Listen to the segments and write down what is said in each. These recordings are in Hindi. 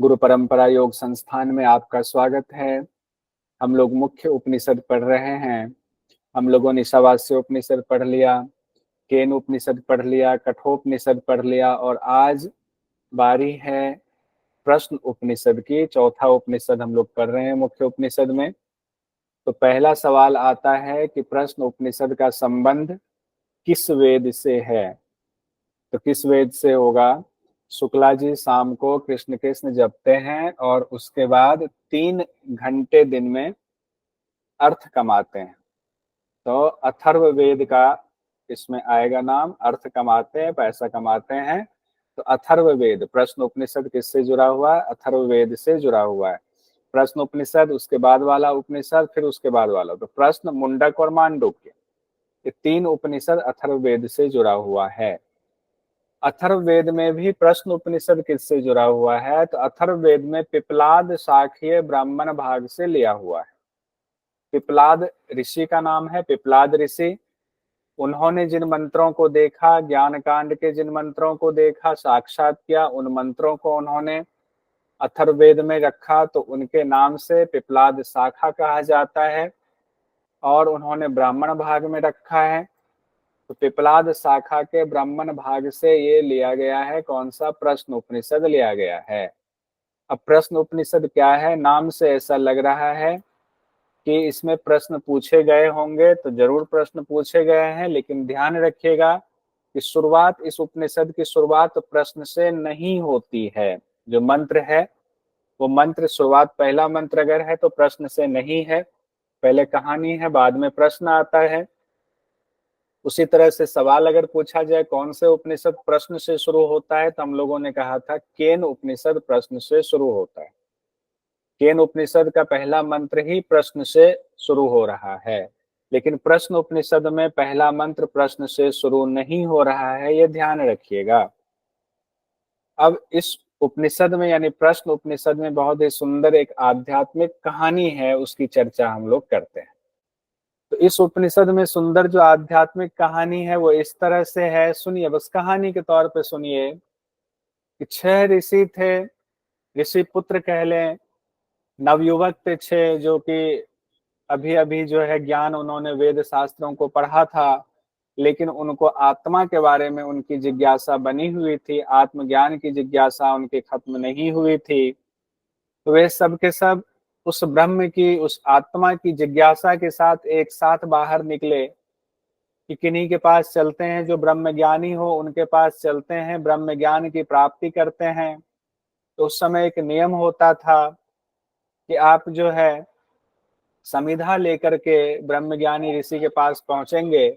गुरु परंपरा योग संस्थान में आपका स्वागत है। हम लोग मुख्य उपनिषद पढ़ रहे हैं। हम लोगों ने ईशावास्य उपनिषद पढ़ लिया, केन उपनिषद पढ़ लिया, कठोपनिषद पढ़ लिया और आज बारी है प्रश्न उपनिषद की। चौथा उपनिषद हम लोग पढ़ रहे हैं मुख्य उपनिषद में। तो पहला सवाल आता है कि प्रश्न उपनिषद का संबंध किस वेद से है। तो किस वेद से होगा? शुक्ला जी शाम को कृष्ण कृष्ण जपते हैं और उसके बाद 3 घंटे दिन में अर्थ कमाते हैं। तो अथर्व वेद का इसमें आएगा नाम। अर्थ कमाते हैं, पैसा कमाते हैं। तो अथर्व वेद प्रश्न उपनिषद किससे जुड़ा हुआ है? अथर्व वेद से जुड़ा हुआ है। प्रश्न उपनिषद, उसके बाद वाला उपनिषद, फिर उसके बाद वाला। तो प्रश्न, मुंडक और मांडुक्य, ये 3 उपनिषद अथर्व वेद से जुड़ा हुआ है। अथर्व वेद में भी प्रश्न उपनिषद किससे जुड़ा हुआ है? तो अथर्व वेद में पिपलाद शाखीय ब्राह्मण भाग से लिया हुआ है। पिपलाद ऋषि का नाम है, पिपलाद ऋषि। उन्होंने जिन मंत्रों को देखा, ज्ञान कांड के जिन मंत्रों को देखा, साक्षात किया, उन मंत्रों को उन्होंने अथर्ववेद में रखा, तो उनके नाम से पिपलाद शाखा कहा जाता है और उन्होंने ब्राह्मण भाग में रखा है। तो पिपलाद शाखा के ब्राह्मण भाग से ये लिया गया है। कौन सा? प्रश्न उपनिषद लिया गया है। अब प्रश्न उपनिषद क्या है? नाम से ऐसा लग रहा है कि इसमें प्रश्न पूछे गए होंगे। तो जरूर प्रश्न पूछे गए हैं, लेकिन ध्यान रखिएगा कि शुरुआत, इस उपनिषद की शुरुआत प्रश्न से नहीं होती है। जो मंत्र है वो मंत्र शुरुआत, पहला मंत्र अगर है तो प्रश्न से नहीं है, पहले कहानी है, बाद में प्रश्न आता है। उसी तरह से सवाल अगर पूछा जाए कौन से उपनिषद प्रश्न से शुरू होता है, तो हम लोगों ने कहा था केन उपनिषद प्रश्न से शुरू होता है। केन उपनिषद का पहला मंत्र ही प्रश्न से शुरू हो रहा है। लेकिन प्रश्न उपनिषद में पहला मंत्र प्रश्न से शुरू नहीं हो रहा है, ये ध्यान रखिएगा। अब इस उपनिषद में यानी प्रश्न उपनिषद में बहुत ही सुंदर एक आध्यात्मिक कहानी है, उसकी चर्चा हम लोग करते हैं। तो इस उपनिषद में सुंदर जो आध्यात्मिक कहानी है वो इस तरह से है, सुनिए, बस कहानी के तौर पे सुनिए कि 6 ऋषि थे। ऋषि पुत्र कह लें, नवयुवक थे 6, जो कि अभी अभी जो है ज्ञान उन्होंने वेद शास्त्रों को पढ़ा था, लेकिन उनको आत्मा के बारे में उनकी जिज्ञासा बनी हुई थी, आत्मज्ञान की जिज्ञासा उनकी खत्म नहीं हुई थी। तो वे सब के सब उस ब्रह्म की, उस आत्मा की जिज्ञासा के साथ एक साथ बाहर निकले कि किन्हीं के पास चलते हैं जो ब्रह्म ज्ञानी हो, उनके पास चलते हैं, ब्रह्म ज्ञान की प्राप्ति करते हैं। तो उस समय एक नियम होता था कि आप जो है समिधा लेकर के ब्रह्मज्ञानी ऋषि के पास पहुंचेंगे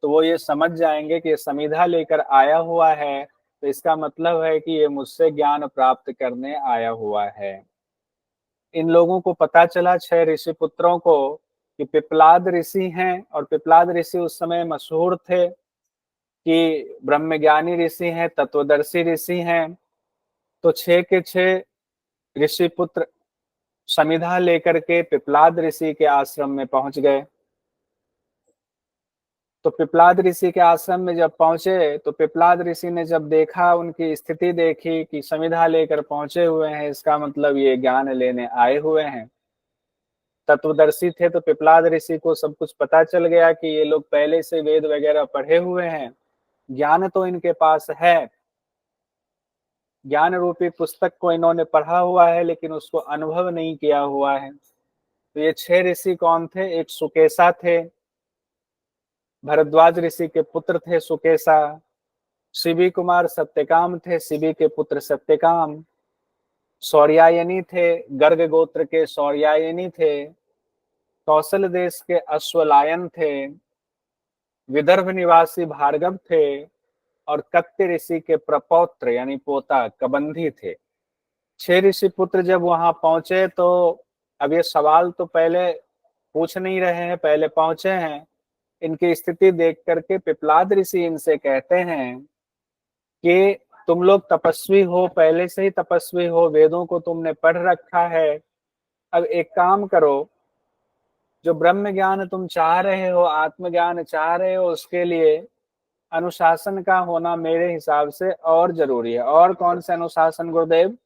तो वो ये समझ जाएंगे कि ये समिधा लेकर आया हुआ है, तो इसका मतलब है कि ये मुझसे ज्ञान प्राप्त करने आया हुआ है। इन लोगों को पता चला, 6 ऋषि पुत्रों को, कि पिपलाद ऋषि हैं। और पिपलाद ऋषि उस समय मशहूर थे कि ब्रह्मज्ञानी ऋषि हैं, तत्वदर्शी ऋषि हैं। तो 6 के 6 ऋषि पुत्र समिधा लेकर के पिपलाद ऋषि के आश्रम में पहुंच गए। तो पिपलाद ऋषि के आश्रम में जब पहुंचे तो पिपलाद ऋषि ने जब देखा, उनकी स्थिति देखी कि समिधा लेकर पहुंचे हुए हैं, इसका मतलब ये ज्ञान लेने आए हुए हैं। तत्वदर्शी थे तो पिपलाद ऋषि को सब कुछ पता चल गया कि ये लोग पहले से वेद वगैरह पढ़े हुए हैं, ज्ञान तो इनके पास है, ज्ञान रूपी पुस्तक को इन्होंने पढ़ा हुआ है, लेकिन उसको अनुभव नहीं किया हुआ है। तो ये 6 ऋषि कौन थे? एक सुकेशा थे, भरद्वाज ऋषि के पुत्र थे सुकेशा। शिवी कुमार सत्यकाम थे, शिवी के पुत्र सत्यकाम। सौर्यायनी थे, गर्ग गोत्र के सौर्यायनी थे। कौशल देश के अश्वलायन थे। विदर्भ निवासी भार्गव थे। और कत्य ऋषि के प्रपौत्र यानी पोता कबंधी थे। 6 ऋषि पुत्र जब वहां पहुंचे तो अब ये सवाल तो पहले पूछ नहीं रहे हैं, पहले पहुंचे हैं। इनकी स्थिति देख करके पिपलाद ऋषि इनसे कहते हैं कि तुम लोग तपस्वी हो, पहले से ही तपस्वी हो, वेदों को तुमने पढ़ रखा है। अब एक काम करो, जो ब्रह्म ज्ञान तुम चाह रहे हो, आत्मज्ञान चाह रहे हो, उसके लिए अनुशासन का होना मेरे हिसाब से और जरूरी है। और कौन से अनुशासन गुरुदेव?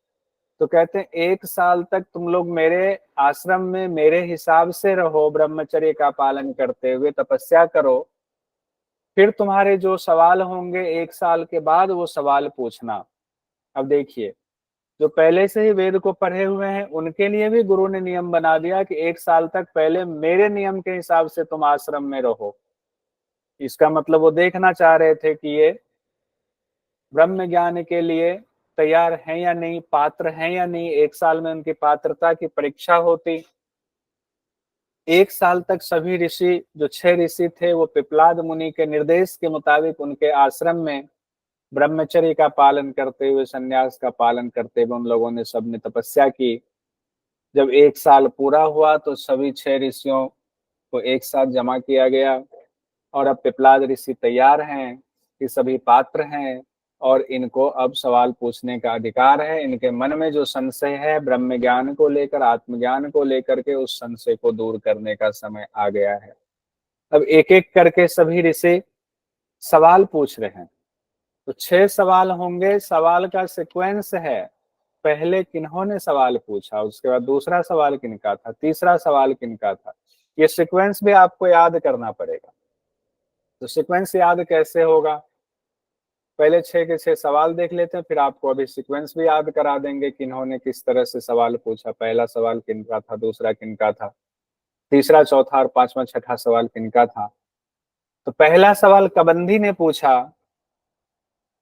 तो कहते हैं 1 साल तक तुम लोग मेरे आश्रम में मेरे हिसाब से रहो, ब्रह्मचर्य का पालन करते हुए तपस्या करो, फिर तुम्हारे जो सवाल होंगे 1 साल के बाद वो सवाल पूछना। अब देखिए, जो पहले से ही वेद को पढ़े हुए हैं उनके लिए भी गुरु ने नियम बना दिया कि 1 साल तक पहले मेरे नियम के हिसाब से तुम आश्रम में रहो। इसका मतलब वो देखना चाह रहे थे कि ये ब्रह्म ज्ञान के लिए तैयार हैं या नहीं, पात्र हैं या नहीं। 1 साल में उनकी पात्रता की परीक्षा होती। 1 साल तक सभी ऋषि, जो 6 ऋषि थे, वो पिपलाद मुनि के निर्देश के मुताबिक उनके आश्रम में ब्रह्मचर्य का पालन करते हुए, संन्यास का पालन करते हुए उन लोगों ने सबने तपस्या की। जब 1 साल पूरा हुआ तो सभी 6 ऋषियों को एक साथ जमा किया गया और अब पिपलाद ऋषि तैयार हैं कि सभी पात्र हैं और इनको अब सवाल पूछने का अधिकार है। इनके मन में जो संशय है ब्रह्म ज्ञान को लेकर, आत्मज्ञान को लेकर के, उस संशय को दूर करने का समय आ गया है। अब एक एक करके सभी ऋषि सवाल पूछ रहे हैं। तो 6 सवाल होंगे। सवाल का सीक्वेंस है, पहले किन्होंने सवाल पूछा, उसके बाद दूसरा सवाल किनका था, तीसरा सवाल किनका था। ये सीक्वेंस भी आपको याद करना पड़ेगा। तो सीक्वेंस याद कैसे होगा? पहले 6 के 6 सवाल देख लेते हैं, फिर आपको अभी सीक्वेंस भी याद करा देंगे कि इन्होंने किस तरह से सवाल पूछा। पहला सवाल किनका था, दूसरा किनका था, तीसरा, चौथा और पांचवा छठा सवाल किनका था। तो पहला सवाल कबंधी ने पूछा।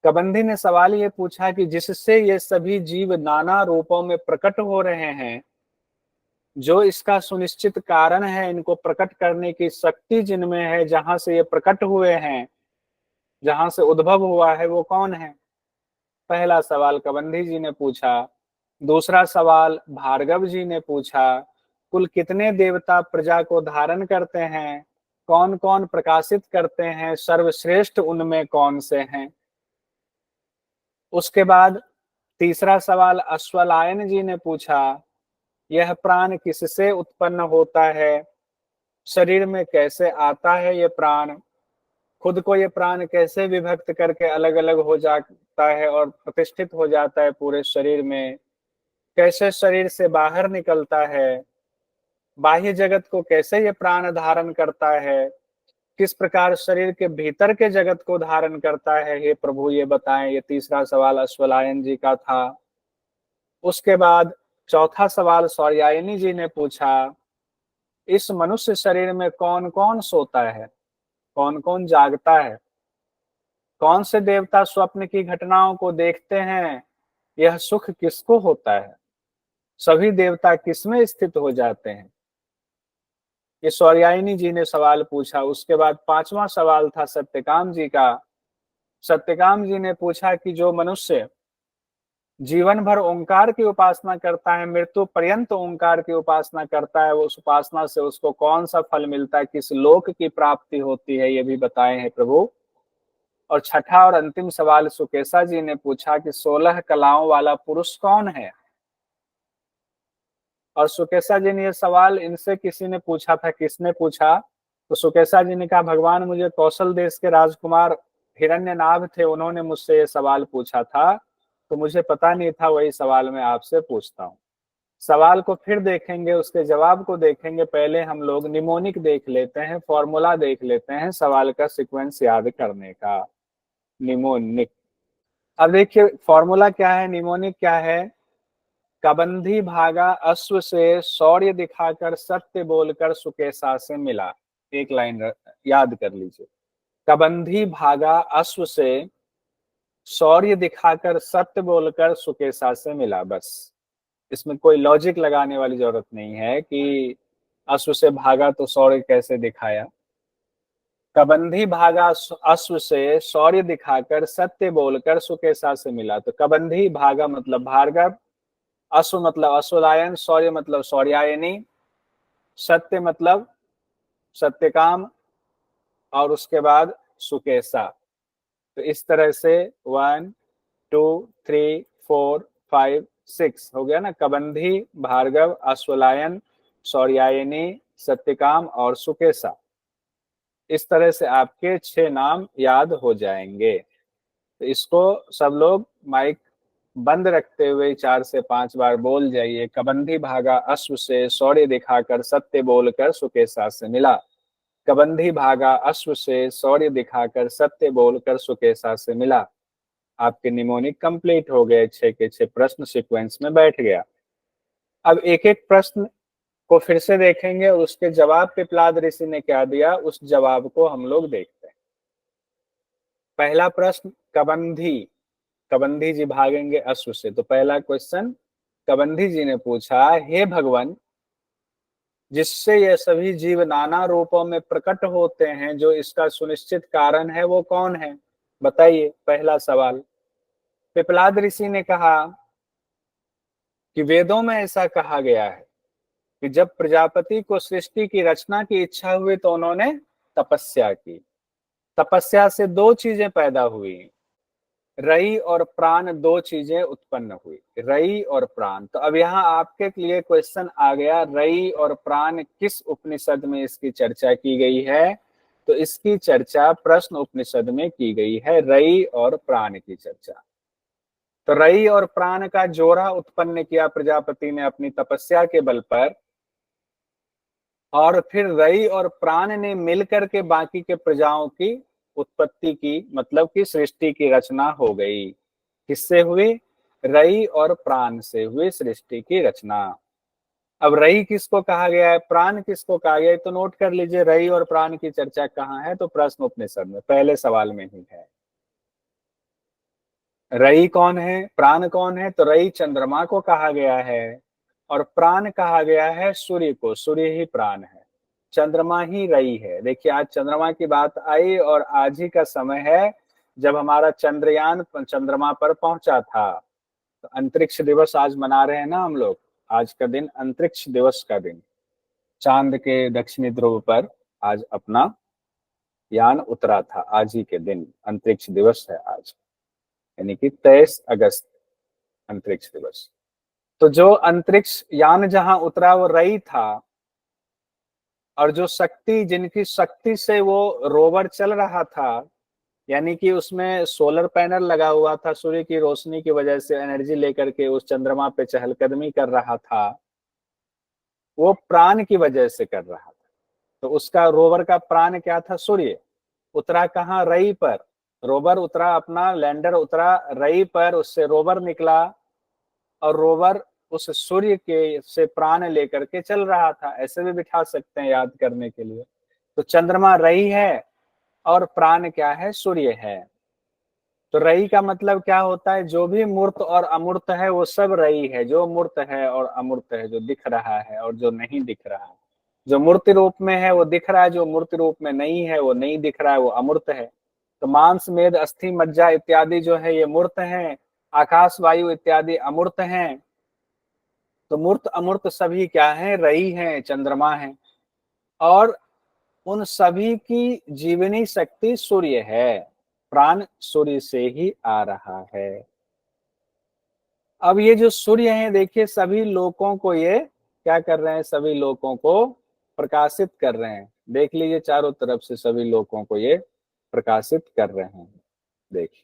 कबंधी ने सवाल ये पूछा कि जिससे ये सभी जीव नाना रूपों में प्रकट हो रहे हैं, जो इसका सुनिश्चित कारण है, इनको प्रकट करने की शक्ति जिनमें है, जहां से ये प्रकट हुए हैं, जहां से उद्भव हुआ है, वो कौन है? पहला सवाल कबंधी जी ने पूछा। दूसरा सवाल भार्गव जी ने पूछा। कुल कितने देवता प्रजा को धारण करते हैं, कौन कौन प्रकाशित करते हैं, सर्वश्रेष्ठ उनमें कौन से हैं? उसके बाद तीसरा सवाल अश्वलायन जी ने पूछा। यह प्राण किससे उत्पन्न होता है, शरीर में कैसे आता है ये प्राण, खुद को ये प्राण कैसे विभक्त करके अलग अलग हो जाता है और प्रतिष्ठित हो जाता है पूरे शरीर में, कैसे शरीर से बाहर निकलता है, बाह्य जगत को कैसे ये प्राण धारण करता है, किस प्रकार शरीर के भीतर के जगत को धारण करता है, हे प्रभु ये बताएं। ये तीसरा सवाल अश्वलायन जी का था। उसके बाद चौथा सवाल सौर्यायनी जी ने पूछा। इस मनुष्य शरीर में कौन कौन सोता है, कौन कौन जागता है, कौन से देवता स्वप्न की घटनाओं को देखते हैं, यह सुख किसको होता है, सभी देवता किसमें स्थित हो जाते हैं? ये सौर्यायनी जी ने सवाल पूछा। उसके बाद पांचवा सवाल था सत्यकाम जी का। सत्यकाम जी ने पूछा कि जो मनुष्य जीवन भर ओंकार की उपासना करता है, मृत्यु पर्यंत ओंकार की उपासना करता है, वो उस उपासना से उसको कौन सा फल मिलता है, किस लोक की प्राप्ति होती है, ये भी बताए हैं प्रभु। और छठा और अंतिम सवाल सुकेशा जी ने पूछा कि 16 कलाओं वाला पुरुष कौन है। और सुकेशा जी ने यह सवाल इनसे किसी ने पूछा था। किसने पूछा? तो सुकेशा जी ने कहा, भगवान मुझे कौशल देश के राजकुमार हिरण्यनाभ थे, उन्होंने मुझसे ये सवाल पूछा था, तो मुझे पता नहीं था, वही सवाल मैं आपसे पूछता हूँ। सवाल को फिर देखेंगे, उसके जवाब को देखेंगे। पहले हम लोग निमोनिक देख लेते हैं, फॉर्मूला देख लेते हैं सवाल का सीक्वेंस याद करने का। निमोनिक, अब देखिए फॉर्मूला क्या है, निमोनिक क्या है। कबंधी भागा अश्व से शौर्य दिखाकर सत्य बोलकर सुकेशा से मिला। एक लाइन याद कर लीजिए। कबंधी भागा अश्व से शौर्य दिखाकर सत्य बोलकर सुकेशा से मिला। बस इसमें कोई लॉजिक लगाने वाली जरूरत नहीं है कि अश्व से भागा तो शौर्य कैसे दिखाया। कबंधी भागा अश्व से शौर्य दिखाकर सत्य बोलकर सुकेशा से मिला। तो कबंधी भागा मतलब भार्गव, अश्व मतलब अश्वलायन, शौर्य मतलब शौर्यायनी, सत्य मतलब सत्यकाम, और उसके बाद सुकेशा। तो इस तरह से 1 2 3 4 5 6 हो गया ना। कबंधी, भार्गव, अश्वलायन, शौर्यायनी, सत्यकाम और सुकेशा। इस तरह से आपके 6 नाम याद हो जाएंगे। तो इसको सब लोग माइक बंद रखते हुए 4 से 5 बार बोल जाइए। कबंधी भागा अश्व से, शौर्य दिखाकर सत्य बोलकर सुकेशा से मिला। कबंधी भागा अश्व से, शौर्य दिखाकर सत्य बोलकर सुकेशा से मिला। आपके निमोनिक कंप्लीट हो गए, 6 के 6 प्रश्न सीक्वेंस में बैठ गया। अब एक एक प्रश्न को फिर से देखेंगे और उसके जवाब पिपलाद ऋषि ने क्या दिया, उस जवाब को हम लोग देखते हैं। पहला प्रश्न, कबंधी, कबंधी जी भागेंगे अश्व से। तो पहला क्वेश्चन कबंधी जी ने पूछा, हे भगवान, जिससे ये सभी जीव नाना रूपों में प्रकट होते हैं, जो इसका सुनिश्चित कारण है वो कौन है, बताइए। पहला सवाल। पिपलाद ऋषि ने कहा कि वेदों में ऐसा कहा गया है कि जब प्रजापति को सृष्टि की रचना की इच्छा हुई तो उन्होंने तपस्या की। तपस्या से दो चीजें पैदा हुई, रई और प्राण, दो चीजें उत्पन्न हुई, रई और प्राण। तो अब यहाँ आपके लिए क्वेश्चन आ गया, रई और प्राण किस उपनिषद में इसकी चर्चा की गई है? तो इसकी चर्चा प्रश्न उपनिषद में की गई है, रई और प्राण की चर्चा। तो रई और प्राण का जोड़ा उत्पन्न किया प्रजापति ने अपनी तपस्या के बल पर, और फिर रई और प्राण ने मिलकर के बाकी के प्रजाओं की उत्पत्ति की, मतलब कि सृष्टि की रचना हो गई। किससे हुई? रई और प्राण से हुई सृष्टि की रचना। अब रई किसको कहा गया है, प्राण किसको कहा गया है? तो नोट कर लीजिए, रई और प्राण की चर्चा कहाँ है? तो प्रश्न उपनिषद में, पहले सवाल में ही है। रई कौन है, प्राण कौन है? तो रई चंद्रमा को कहा गया है और प्राण कहा गया है सूर्य को। सूर्य ही प्राण है, चंद्रमा ही रई है। देखिए, आज चंद्रमा की बात आई और आज ही का समय है जब हमारा चंद्रयान चंद्रमा पर पहुंचा था। तो अंतरिक्ष दिवस आज मना रहे हैं ना हम लोग। आज का दिन अंतरिक्ष दिवस का दिन, चांद के दक्षिणी ध्रुव पर आज अपना यान उतरा था। आज ही के दिन अंतरिक्ष दिवस है आज, यानी कि 23 अगस्त अंतरिक्ष दिवस। तो जो अंतरिक्ष यान जहां उतरा वो रई था, और जो शक्ति, जिनकी शक्ति से वो रोवर चल रहा था, यानी कि उसमें सोलर पैनल लगा हुआ था, सूर्य की रोशनी की वजह से एनर्जी लेकर के उस चंद्रमा पे चहलकदमी कर रहा था, वो प्राण की वजह से कर रहा था। तो उसका रोवर का प्राण क्या था? सूर्य। उतरा कहाँ? रई पर। रोवर उतरा, अपना लैंडर उतरा रई पर, उससे रोवर निकला और रोवर उस सूर्य के से प्राण लेकर के चल रहा था। ऐसे भी बिठा सकते हैं याद करने के लिए। तो चंद्रमा रई है और प्राण क्या है? सूर्य है। तो रई का मतलब क्या होता है? जो भी मूर्त और अमूर्त है वो सब रई है। जो मूर्त है और अमूर्त है, जो दिख रहा है और जो नहीं दिख रहा है। जो मूर्ति रूप में है वो दिख रहा है, जो मूर्ति रूप में नहीं है वो नहीं दिख रहा है, वो अमूर्त है। तो मांस, मेद, अस्थि, मज्जा इत्यादि जो है ये मूर्त हैं, आकाश, वायु इत्यादि अमूर्त हैं। तो मूर्त अमूर्त सभी क्या है? रई हैं, चंद्रमा है। और उन सभी की जीवनी शक्ति सूर्य है, प्राण सूर्य से ही आ रहा है। अब ये जो सूर्य है, देखिए सभी लोगों को ये क्या कर रहे हैं? सभी लोगों को प्रकाशित कर रहे हैं। देख लीजिए चारों तरफ से सभी लोगों को ये प्रकाशित कर रहे हैं। देखिए,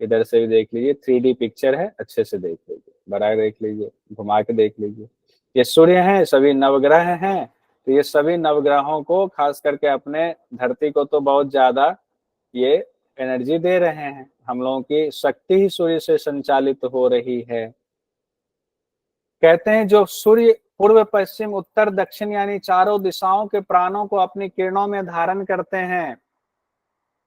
इधर से भी देख लीजिए, 3D पिक्चर है, अच्छे से देख लीजिए, बड़ा देख लीजिए, घुमा के देख लीजिए। ये सूर्य हैं, सभी नवग्रह हैं। तो ये सभी नवग्रहों को, खास करके अपने धरती को तो बहुत ज्यादा ये एनर्जी दे रहे हैं। हम लोगों की शक्ति ही सूर्य से संचालित हो रही है। कहते हैं जो सूर्य पूर्व, पश्चिम, उत्तर, दक्षिण यानी चारों दिशाओं के प्राणों को अपनी किरणों में धारण करते हैं,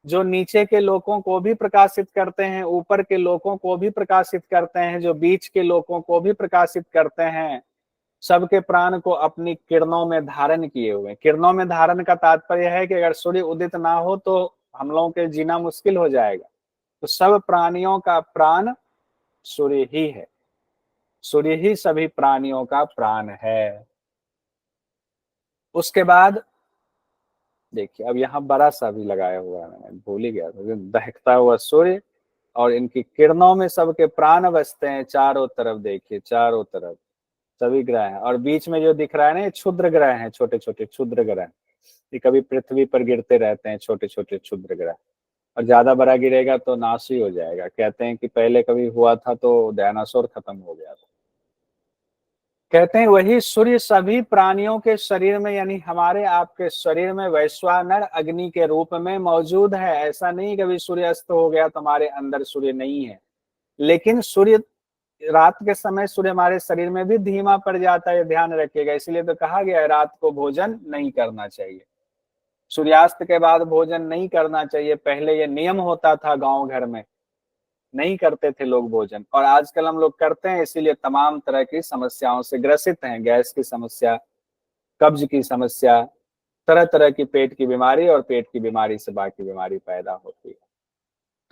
जो नीचे के लोगों को भी प्रकाशित करते हैं, ऊपर के लोगों को भी प्रकाशित करते हैं, जो बीच के लोगों को भी प्रकाशित करते हैं, सबके प्राण को अपनी किरणों में धारण किए हुए। किरणों में धारण का तात्पर्य है कि अगर सूर्य उदित ना हो तो हम लोगों के जीना मुश्किल हो जाएगा। तो सब प्राणियों का प्राण सूर्य ही है, सूर्य ही सभी प्राणियों का प्राण है। उसके बाद देखिए, अब यहाँ बड़ा सा भी लगाया हुआ है, मैंने भूल ही गया था, दहकता हुआ सूर्य और इनकी किरणों में सबके प्राण बसते हैं। चारों तरफ देखिए, चारों तरफ सभी ग्रह हैं, और बीच में जो दिख रहा है ना, ये क्षुद्र ग्रह हैं, छोटे छोटे क्षुद्र ग्रह। ये कभी पृथ्वी पर गिरते रहते हैं, छोटे छोटे क्षुद्र ग्रह। और ज्यादा बड़ा गिरेगा तो नाश ही हो जाएगा। कहते हैं कि पहले कभी हुआ था तो डायनासोर खत्म हो गया था। कहते हैं वही सूर्य सभी प्राणियों के शरीर में, यानी हमारे आपके शरीर में वैश्वानर अग्नि के रूप में मौजूद है। ऐसा नहीं कभी सूर्य अस्त हो गया तो हमारे अंदर सूर्य नहीं है, लेकिन सूर्य रात के समय सूर्य हमारे शरीर में भी धीमा पड़ जाता है, ध्यान रखिएगा। इसलिए तो कहा गया है रात को भोजन नहीं करना चाहिए, सूर्यास्त के बाद भोजन नहीं करना चाहिए। पहले ये नियम होता था, गांव घर में नहीं करते थे लोग भोजन, और आजकल हम लोग करते हैं, इसीलिए तमाम तरह की समस्याओं से ग्रसित हैं। गैस की समस्या, कब्ज की समस्या, तरह तरह की पेट की बीमारी, और पेट की बीमारी से बाकी बीमारी पैदा होती है।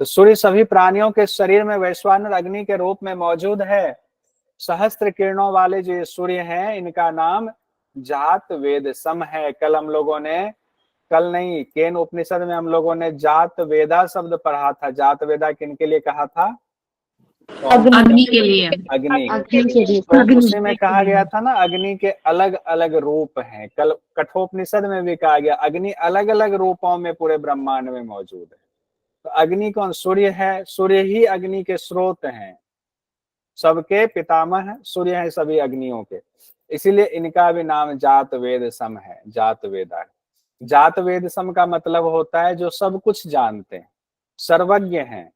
तो सूर्य सभी प्राणियों के शरीर में वैश्वानर अग्नि के रूप में मौजूद है। सहस्त्र किरणों वाले जो सूर्य हैं, इनका नाम जात वेद सम है। कल हम लोगों ने, कल नहीं, केन उपनिषद में हम लोगों ने जात वेदा शब्द पढ़ा था। जात वेदा किनके लिए कहा था? अग्नि के लिए, अग्नि। अग्नि के लिए। तो उसी में कहा गया था ना, अग्नि के अलग अलग रूप हैं। कल कठोपनिषद में भी कहा गया अग्नि अलग अलग रूपों में पूरे ब्रह्मांड में मौजूद है। तो अग्नि कौन? सूर्य है। सूर्य ही अग्नि के स्रोत हैं, सबके पितामह सूर्य हैं सभी अग्नियों के। इसीलिए इनका भी नाम जात वेद सम है, जात वेदा है। जात वेद सम का मतलब होता है जो सब कुछ जानते हैं, सर्वज्ञ हैं।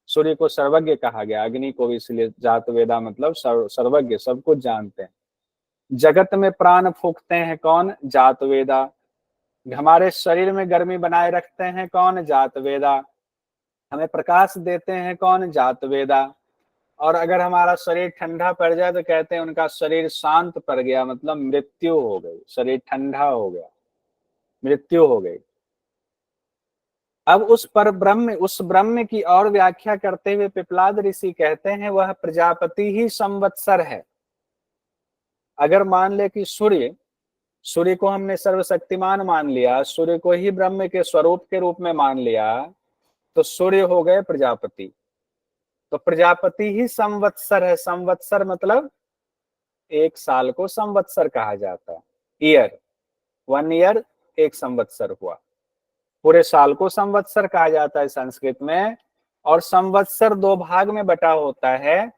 सूर्य को सर्वज्ञ कहा गया, अग्नि को भी इसलिए जात वेदा मतलब सर्वज्ञ, सब कुछ जानते हैं। जगत में प्राण फूंकते हैं कौन? जात वेदा। हमारे शरीर में गर्मी बनाए रखते हैं कौन? जात वेदा। हमें प्रकाश देते हैं कौन? जात वेदा। और अगर हमारा शरीर ठंडा पड़ जाए तो कहते हैं उनका शरीर शांत पड़ गया, मतलब मृत्यु हो गई, शरीर ठंडा हो गया, मृत्यु हो गई। अब उस पर ब्रह्म, उस ब्रह्म की और व्याख्या करते हुए पिपलाद ऋषि कहते हैं वह प्रजापति ही संवत्सर है। अगर मान ले कि सूर्य, सूर्य को हमने सर्वशक्तिमान मान लिया, सूर्य को ही ब्रह्म के स्वरूप के रूप में मान लिया, तो सूर्य हो गए प्रजापति। तो प्रजापति ही संवत्सर है। संवत्सर मतलब एक साल को संवत्सर कहा जाता है, ईयर, 1 ईयर एक संवत्सर हुआ। पूरे साल को संवत्सर कहा जाता है संस्कृत में। और संवत्सर 2 भाग में बटा होता है,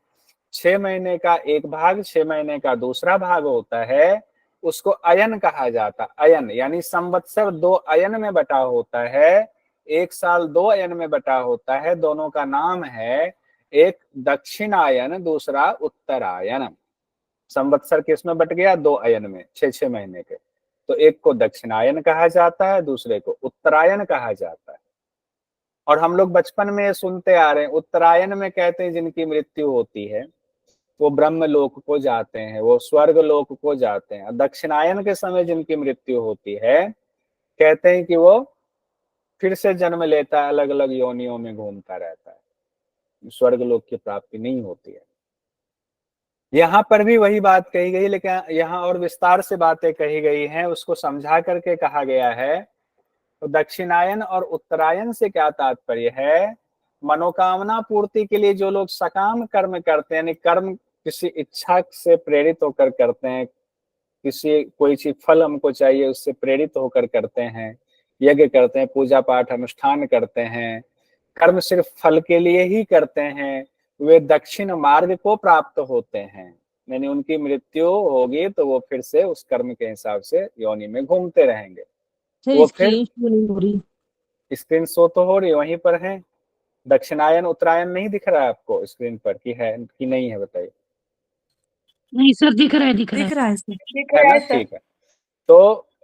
6 महीने का एक भाग, 6 महीने का दूसरा भाग होता है, उसको अयन कहा जाता है। अयन यानी संवत्सर 2 अयन में बटा होता है, एक साल 2 अयन में बटा होता है। दोनों का नाम है, एक दक्षिणायन, दूसरा उत्तरायन। संवत्सर किस में बट गया? 2 अयन में, 6 महीने के। तो एक को दक्षिणायन कहा जाता है, दूसरे को उत्तरायन कहा जाता है। और हम लोग बचपन में सुनते आ रहे हैं, उत्तरायण में कहते हैं जिनकी मृत्यु होती है वो ब्रह्म लोक को जाते हैं, वो स्वर्ग लोक को जाते हैं। दक्षिणायन के समय जिनकी मृत्यु होती है, कहते हैं कि वो फिर से जन्म लेता है, अलग अलग योनियों में घूमता रहता है, स्वर्ग लोक की प्राप्ति नहीं होती है। यहाँ पर भी वही बात कही गई, लेकिन यहाँ और विस्तार से बातें कही गई हैं, उसको समझा करके कहा गया है। तो दक्षिणायन और उत्तरायण से क्या तात्पर्य है? मनोकामना पूर्ति के लिए जो लोग सकाम कर्म करते हैं, यानी कर्म किसी इच्छा से प्रेरित होकर करते हैं, किसी कोई चीज फल हमको चाहिए उससे प्रेरित होकर करते हैं, यज्ञ करते हैं, पूजा पाठ अनुष्ठान करते हैं, कर्म सिर्फ फल के लिए ही करते हैं, वे दक्षिण मार्ग को प्राप्त होते हैं। यानी उनकी मृत्यु होगी तो वो फिर से उस कर्म के हिसाब से योनि में घूमते रहेंगे। वो फिर स्क्रीन शो तो हो रही है, वहीं पर है। दक्षिणायन उत्तरायण नहीं दिख रहा है आपको स्क्रीन पर, कि है कि नहीं है बताइए? नहीं सर, दिख रहा है, दिख दिख रहा रहा है। है सर। है ना? ठीक है। तो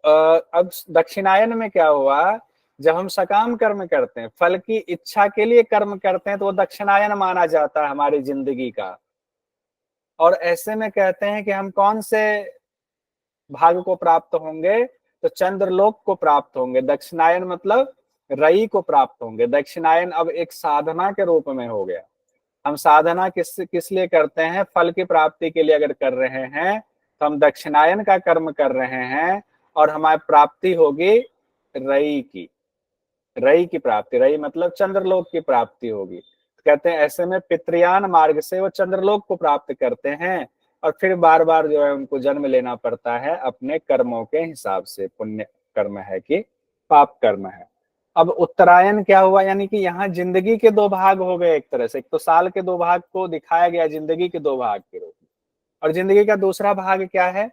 अब दक्षिणायन में क्या हुआ? जब हम सकाम कर्म करते हैं, फल की इच्छा के लिए कर्म करते हैं, तो वो दक्षिणायन माना जाता है हमारी जिंदगी का। और ऐसे में कहते हैं कि हम कौन से भाग को प्राप्त होंगे? तो चंद्रलोक को प्राप्त होंगे। दक्षिणायन मतलब रई को प्राप्त होंगे। दक्षिणायन अब एक साधना के रूप में हो गया। हम साधना किस लिए करते हैं? फल की प्राप्ति के लिए अगर कर रहे हैं तो हम दक्षिणायन का कर्म कर रहे हैं, और हमारी प्राप्ति होगी रई की, रई की प्राप्ति। रई मतलब चंद्रलोक की प्राप्ति होगी। तो कहते हैं ऐसे में पितृयान मार्ग से वो चंद्रलोक को प्राप्त करते हैं, और फिर बार बार जो है उनको जन्म लेना पड़ता है अपने कर्मों के हिसाब से, पुण्य कर्म है कि पाप कर्म है। अब उत्तरायण क्या हुआ, यानी कि यहाँ जिंदगी के दो भाग हो गए एक तरह से। एक तो साल के दो भाग को दिखाया गया जिंदगी के दो भाग के रूप में, और जिंदगी का दूसरा भाग क्या है,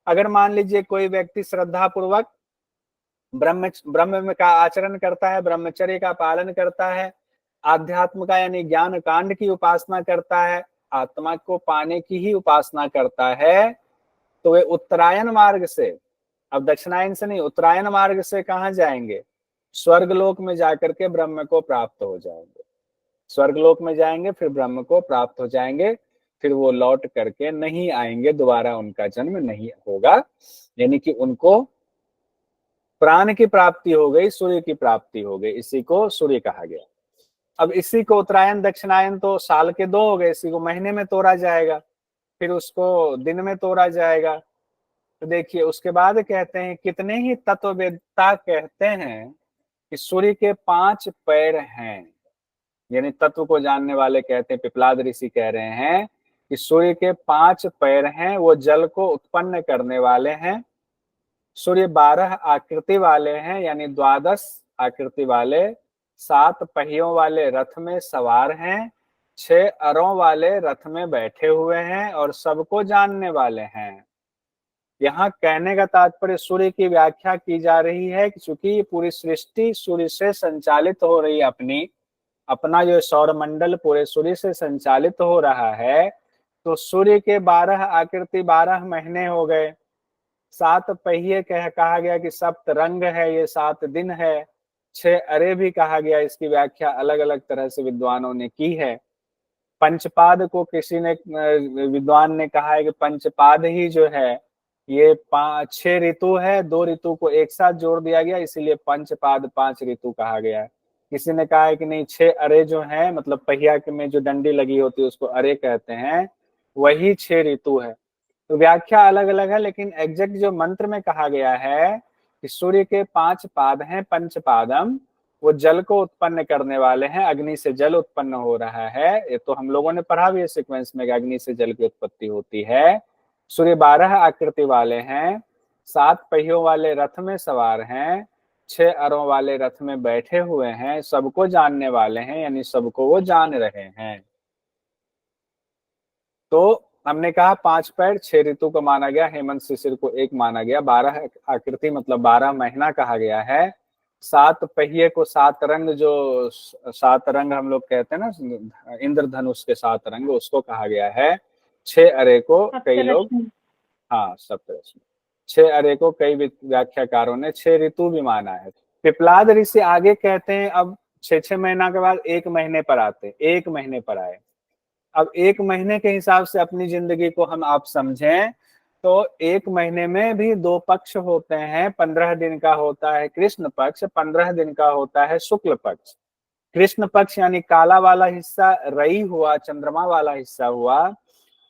अगर मान लीजिए कोई व्यक्ति श्रद्धा पूर्वक ब्रह्म का आचरण करता है, ब्रह्मचर्य का पालन करता है, आध्यात्म का यानी ज्ञान कांड की उपासना करता है, आत्मा को पाने की ही उपासना करता है, तो वे उत्तरायण मार्ग से, अब दक्षिणायन से नहीं, उत्तरायण मार्ग से कहाँ जाएंगे, स्वर्गलोक में जाकर के ब्रह्म को प्राप्त हो जाएंगे। स्वर्गलोक में जाएंगे, फिर ब्रह्म को प्राप्त हो जाएंगे, फिर वो लौट करके नहीं आएंगे, दोबारा उनका जन्म नहीं होगा, यानी कि उनको प्राण की प्राप्ति हो गई, सूर्य की प्राप्ति हो गई, इसी को सूर्य कहा गया। अब इसी को उत्तरायण दक्षिणायन तो साल के दो हो गए, इसी को महीने में तोड़ा जाएगा, फिर उसको दिन में तोड़ा जाएगा। तो देखिए उसके बाद कहते हैं, कितने ही तत्ववेदता कहते हैं कि सूर्य के 5 पैर हैं, यानी तत्व को जानने वाले कहते हैं, पिपलाद ऋषि कह रहे हैं कि सूर्य के 5 पैर हैं, वो जल को उत्पन्न करने वाले हैं। सूर्य 12 आकृति वाले हैं, यानी 12 आकृति वाले, 7 पहियों वाले रथ में सवार हैं, 6 अरों वाले रथ में बैठे हुए हैं और सबको जानने वाले हैं। यहाँ कहने का तात्पर्य, सूर्य की व्याख्या की जा रही है कि चूंकि ये पूरी सृष्टि सूर्य से संचालित हो रही है, अपना जो सौरमंडल पूरे सूर्य से संचालित हो रहा है, तो सूर्य के 12 आकृति 12 महीने हो गए, 7 पहिए कहा गया कि सप्त रंग है, ये 7 दिन है, 6 अरे भी कहा गया, इसकी व्याख्या अलग अलग तरह से विद्वानों ने की है। पंचपाद को किसी ने विद्वान ने कहा है कि पंचपाद ही जो है ये 6 ऋतु है, 2 ऋतु को एक साथ जोड़ दिया गया, इसीलिए पंचपाद 5 ऋतु कहा गया है। किसी ने कहा है कि नहीं, 6 अरे जो है, मतलब पहिया में जो डंडी लगी होती है उसको अरे कहते हैं, वही 6 ऋतु है। तो व्याख्या अलग अलग है, लेकिन एग्जैक्ट जो मंत्र में कहा गया है कि सूर्य के 5 पाद हैं, पंचपादम, वो जल को उत्पन्न करने वाले हैं, अग्नि से जल उत्पन्न हो रहा है। ये तो हम लोगों ने पढ़ा भी है सीक्वेंस में कि अग्नि से जल की उत्पत्ति होती है। सूर्य 12 आकृति वाले हैं, 7 पहियों वाले रथ में सवार हैं, 6 अरों वाले रथ में बैठे हुए हैं, सबको जानने वाले हैं, यानी सबको वो जान रहे हैं। तो हमने कहा 5 पैर 6 ऋतु को माना गया, हेमंत शिशिर को एक माना गया, 12 आकृति मतलब 12 महीना कहा गया है, 7 पहिए को 7 रंग, जो 7 रंग हम लोग कहते हैं ना, इंद्रधनुष के 7 रंग, उसको कहा गया है। 6 अरे को कई लोग, हाँ सप्तरश्मि, 6 अरे को कई व्याख्याकारों ने 6 ऋतु भी माना है। पिपलाद ऋषि आगे कहते हैं, अब 6 महीना के बाद 1 महीने पर आते, 1 महीने पर आए। अब 1 महीने के हिसाब से अपनी जिंदगी को हम आप समझें तो 1 महीने में भी 2 पक्ष होते हैं। 15 दिन का होता है कृष्ण पक्ष, 15 दिन का होता है शुक्ल पक्ष। कृष्ण पक्ष यानी काला वाला हिस्सा रई हुआ, चंद्रमा वाला हिस्सा हुआ,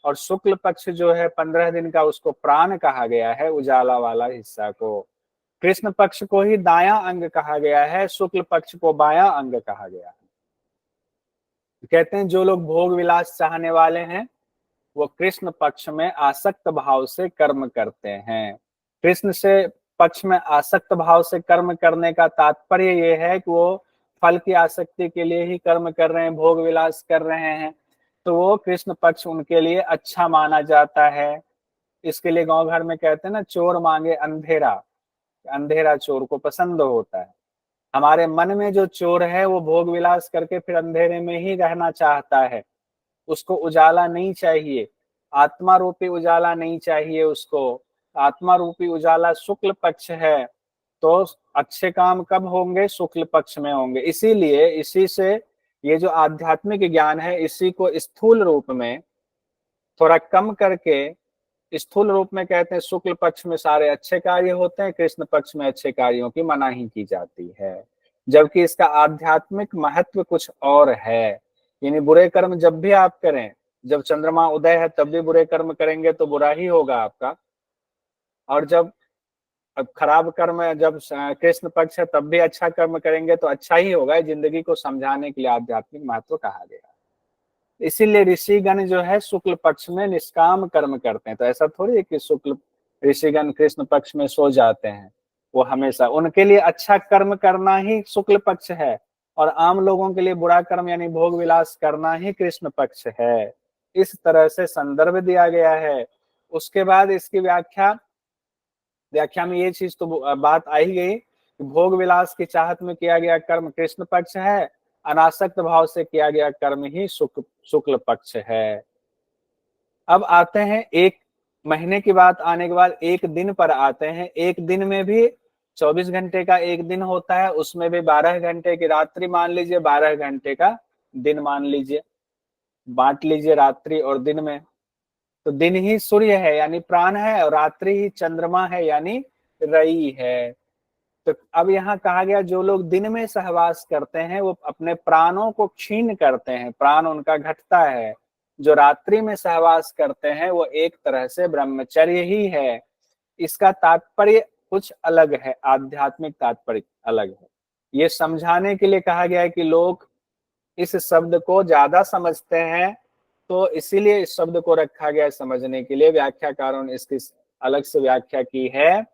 और शुक्ल पक्ष जो है 15 दिन का, उसको प्राण कहा गया है, उजाला वाला हिस्सा को। कृष्ण पक्ष को ही दायां अंग कहा गया है, शुक्ल पक्ष को बायां अंग कहा गया है। कहते हैं जो लोग भोग विलास चाहने वाले हैं वो कृष्ण पक्ष में आसक्त भाव से कर्म करते हैं। कृष्ण से पक्ष में आसक्त भाव से कर्म करने का तात्पर्य ये है कि वो फल की आसक्ति के लिए ही कर्म कर रहे हैं, भोग विलास कर रहे हैं, तो वो कृष्ण पक्ष उनके लिए अच्छा माना जाता है। इसके लिए गांव घर में कहते हैं ना, चोर मांगे अंधेरा, अंधेरा चोर को पसंद होता है। हमारे मन में जो चोर है वो भोग विलास करके फिर अंधेरे में ही रहना चाहता है, उसको उजाला नहीं चाहिए, आत्मा रूपी उजाला नहीं चाहिए उसको। आत्मा रूपी उजाला शुक्ल पक्ष है, तो अच्छे काम कब होंगे, शुक्ल पक्ष में होंगे। इसीलिए इसी से ये जो आध्यात्मिक ज्ञान है, इसी को स्थूल रूप में थोड़ा कम करके स्थूल रूप में कहते हैं शुक्ल पक्ष में सारे अच्छे कार्य होते हैं, कृष्ण पक्ष में अच्छे कार्यों की मनाही की जाती है, जबकि इसका आध्यात्मिक महत्व कुछ और है। यानी बुरे कर्म जब भी आप करें, जब चंद्रमा उदय है तब भी बुरे कर्म करेंगे तो बुरा ही होगा आपका, और जब खराब कर्म है, जब कृष्ण पक्ष है तब भी अच्छा कर्म करेंगे तो अच्छा ही होगा। जिंदगी को समझाने के लिए आध्यात्मिक महत्व कहा गया। इसीलिए ऋषिगण जो है शुक्ल पक्ष में निष्काम कर्म करते हैं। तो ऐसा थोड़ी है कि शुक्ल ऋषिगण कृष्ण पक्ष में सो जाते हैं, वो हमेशा उनके लिए अच्छा कर्म करना ही शुक्ल पक्ष है, और आम लोगों के लिए बुरा कर्म यानी भोग विलास करना ही कृष्ण पक्ष है। इस तरह से संदर्भ दिया गया है। उसके बाद इसकी व्याख्या में ये चीज तो बात आ ही गई कि भोग विलास की चाहत में किया गया कर्म कृष्ण पक्ष है, अनासक्त भाव से किया गया कर्म ही शुक्ल पक्ष है। अब आते हैं एक महीने की बात आने के बाद एक दिन पर आते हैं। एक दिन में भी 24 घंटे का एक दिन होता है, उसमें भी 12 घंटे की रात्रि मान लीजिए, 12 घंटे का दिन मान लीजिए, बांट लीजिए रात्रि और दिन में। तो दिन ही सूर्य है यानी प्राण है, और रात्रि ही चंद्रमा है यानी रई है। तो अब यहाँ कहा गया जो लोग दिन में सहवास करते हैं वो अपने प्राणों को क्षीण करते हैं, प्राण उनका घटता है। जो रात्रि में सहवास करते हैं वो एक तरह से ब्रह्मचर्य ही है। इसका तात्पर्य कुछ अलग है, आध्यात्मिक तात्पर्य अलग है। ये समझाने के लिए कहा गया है कि लोग इस शब्द को ज्यादा समझते हैं, तो इसीलिए इस शब्द को रखा गया है समझने के लिए। व्याख्याकारों ने इसकी अलग से व्याख्या की है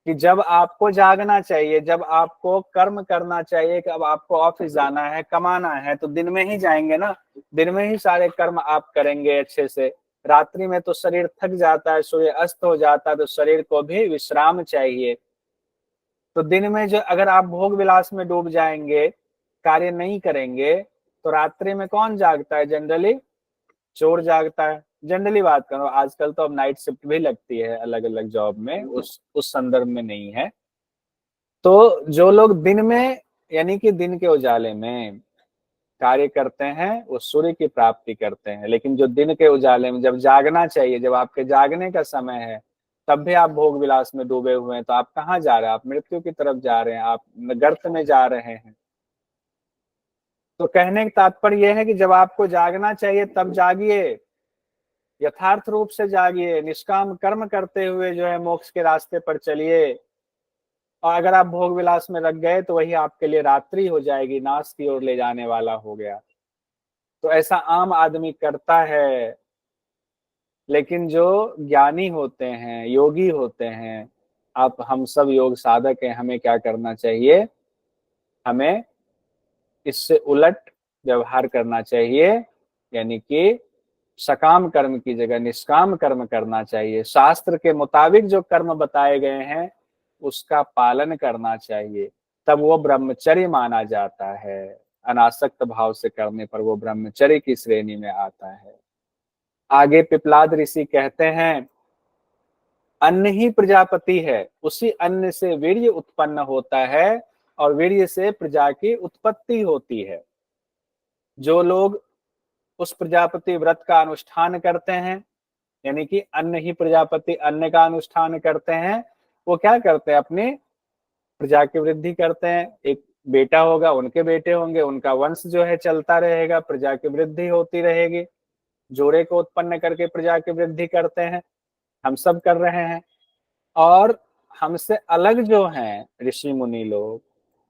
कि जब आपको जागना चाहिए, जब आपको कर्म करना चाहिए, कि अब आपको ऑफिस जाना है, कमाना है, तो दिन में ही जाएंगे ना, दिन में ही सारे कर्म आप करेंगे अच्छे से। रात्रि में तो शरीर थक जाता है, सूर्य अस्त हो जाता है, तो शरीर को भी विश्राम चाहिए। तो दिन में जो अगर आप भोग विलास में डूब जाएंगे, कार्य नहीं करेंगे, तो रात्रि में कौन जागता है? जनरली चोर जागता है। जनरली बात करो, आजकल तो अब नाइट शिफ्ट भी लगती है अलग अलग जॉब में, उस संदर्भ में नहीं है। तो जो लोग दिन में यानी कि दिन के उजाले में कार्य करते हैं वो सूर्य की प्राप्ति करते हैं। लेकिन जो दिन के उजाले में जब जागना चाहिए, जब आपके जागने का समय है, तब भी आप भोग विलास में डूबे हुए हैं, तो आप कहाँ जा रहे हैं? आप मृत्यु की तरफ जा रहे हैं, आप गर्त में जा रहे हैं। तो कहने का तात्पर्य यह है कि जब आपको जागना चाहिए तब जागिए, यथार्थ रूप से जागिए, निष्काम कर्म करते हुए जो है मोक्ष के रास्ते पर चलिए। और अगर आप भोग विलास में लग गए तो वही आपके लिए रात्रि हो जाएगी, नाश की ओर ले जाने वाला हो गया। तो ऐसा आम आदमी करता है। लेकिन जो ज्ञानी होते हैं, योगी होते हैं, आप हम सब योग साधक हैं, हमें क्या करना चाहिए? हमें इससे उलट व्यवहार करना चाहिए, यानी कि सकाम कर्म की जगह निष्काम कर्म करना चाहिए। शास्त्र के मुताबिक जो कर्म बताए गए हैं उसका पालन करना चाहिए, तब वो ब्रह्मचर्य माना जाता है। अनासक्त भाव से करने पर वो ब्रह्मचर्य की श्रेणी में आता है। आगे पिपलाद ऋषि कहते हैं, अन्न ही प्रजापति है, उसी अन्न से वीर्य उत्पन्न होता है और वीर्य से प्रजा की उत्पत्ति होती है। जो लोग उस प्रजापति व्रत का अनुष्ठान करते हैं, यानी कि अन्न ही प्रजापति अन्न का अनुष्ठान करते हैं, वो क्या करते हैं? अपनी प्रजा की वृद्धि करते हैं। एक बेटा होगा, उनके बेटे होंगे, उनका वंश जो है चलता रहेगा, प्रजा की वृद्धि होती रहेगी। जोड़े को उत्पन्न करके प्रजा की वृद्धि करते हैं, हम सब कर रहे हैं। और हमसे अलग जो हैं ऋषि मुनि लोग,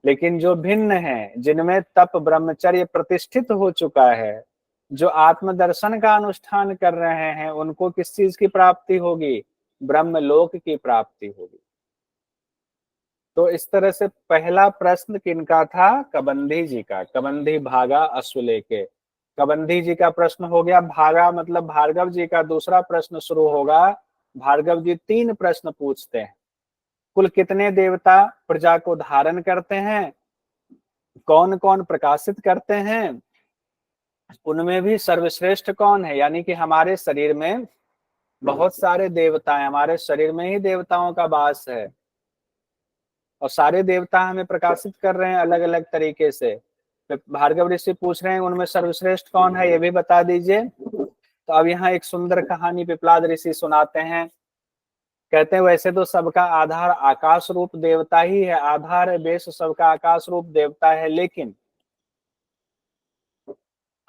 लेकिन जो भिन्न हैं, जिनमें तप ब्रह्मचर्य प्रतिष्ठित हो चुका है, जो आत्मदर्शन का अनुष्ठान कर रहे हैं, उनको किस चीज की प्राप्ति होगी? ब्रह्मलोक की प्राप्ति होगी। तो इस तरह से पहला प्रश्न किनका था? कबंधी जी का। कबंधी भागा अश्व लेके, कबंधी जी का प्रश्न हो गया। भागा मतलब भार्गव जी का दूसरा प्रश्न शुरू होगा। भार्गव जी 3 प्रश्न पूछते हैं। कुल कितने देवता प्रजा को धारण करते हैं? कौन कौन प्रकाशित करते हैं? उनमें भी सर्वश्रेष्ठ कौन है? यानी कि हमारे शरीर में बहुत सारे देवता हैं, हमारे शरीर में ही देवताओं का वास है, और सारे देवता हमें प्रकाशित कर रहे हैं अलग अलग तरीके से। तो भार्गव ऋषि पूछ रहे हैं उनमें सर्वश्रेष्ठ कौन है, ये भी बता दीजिए। तो अब यहाँ एक सुंदर कहानी पिपलाद ऋषि सुनाते हैं। कहते हैं वैसे तो सबका आधार आकाश रूप देवता ही है, आधार है बेस सबका आकाश रूप देवता है, लेकिन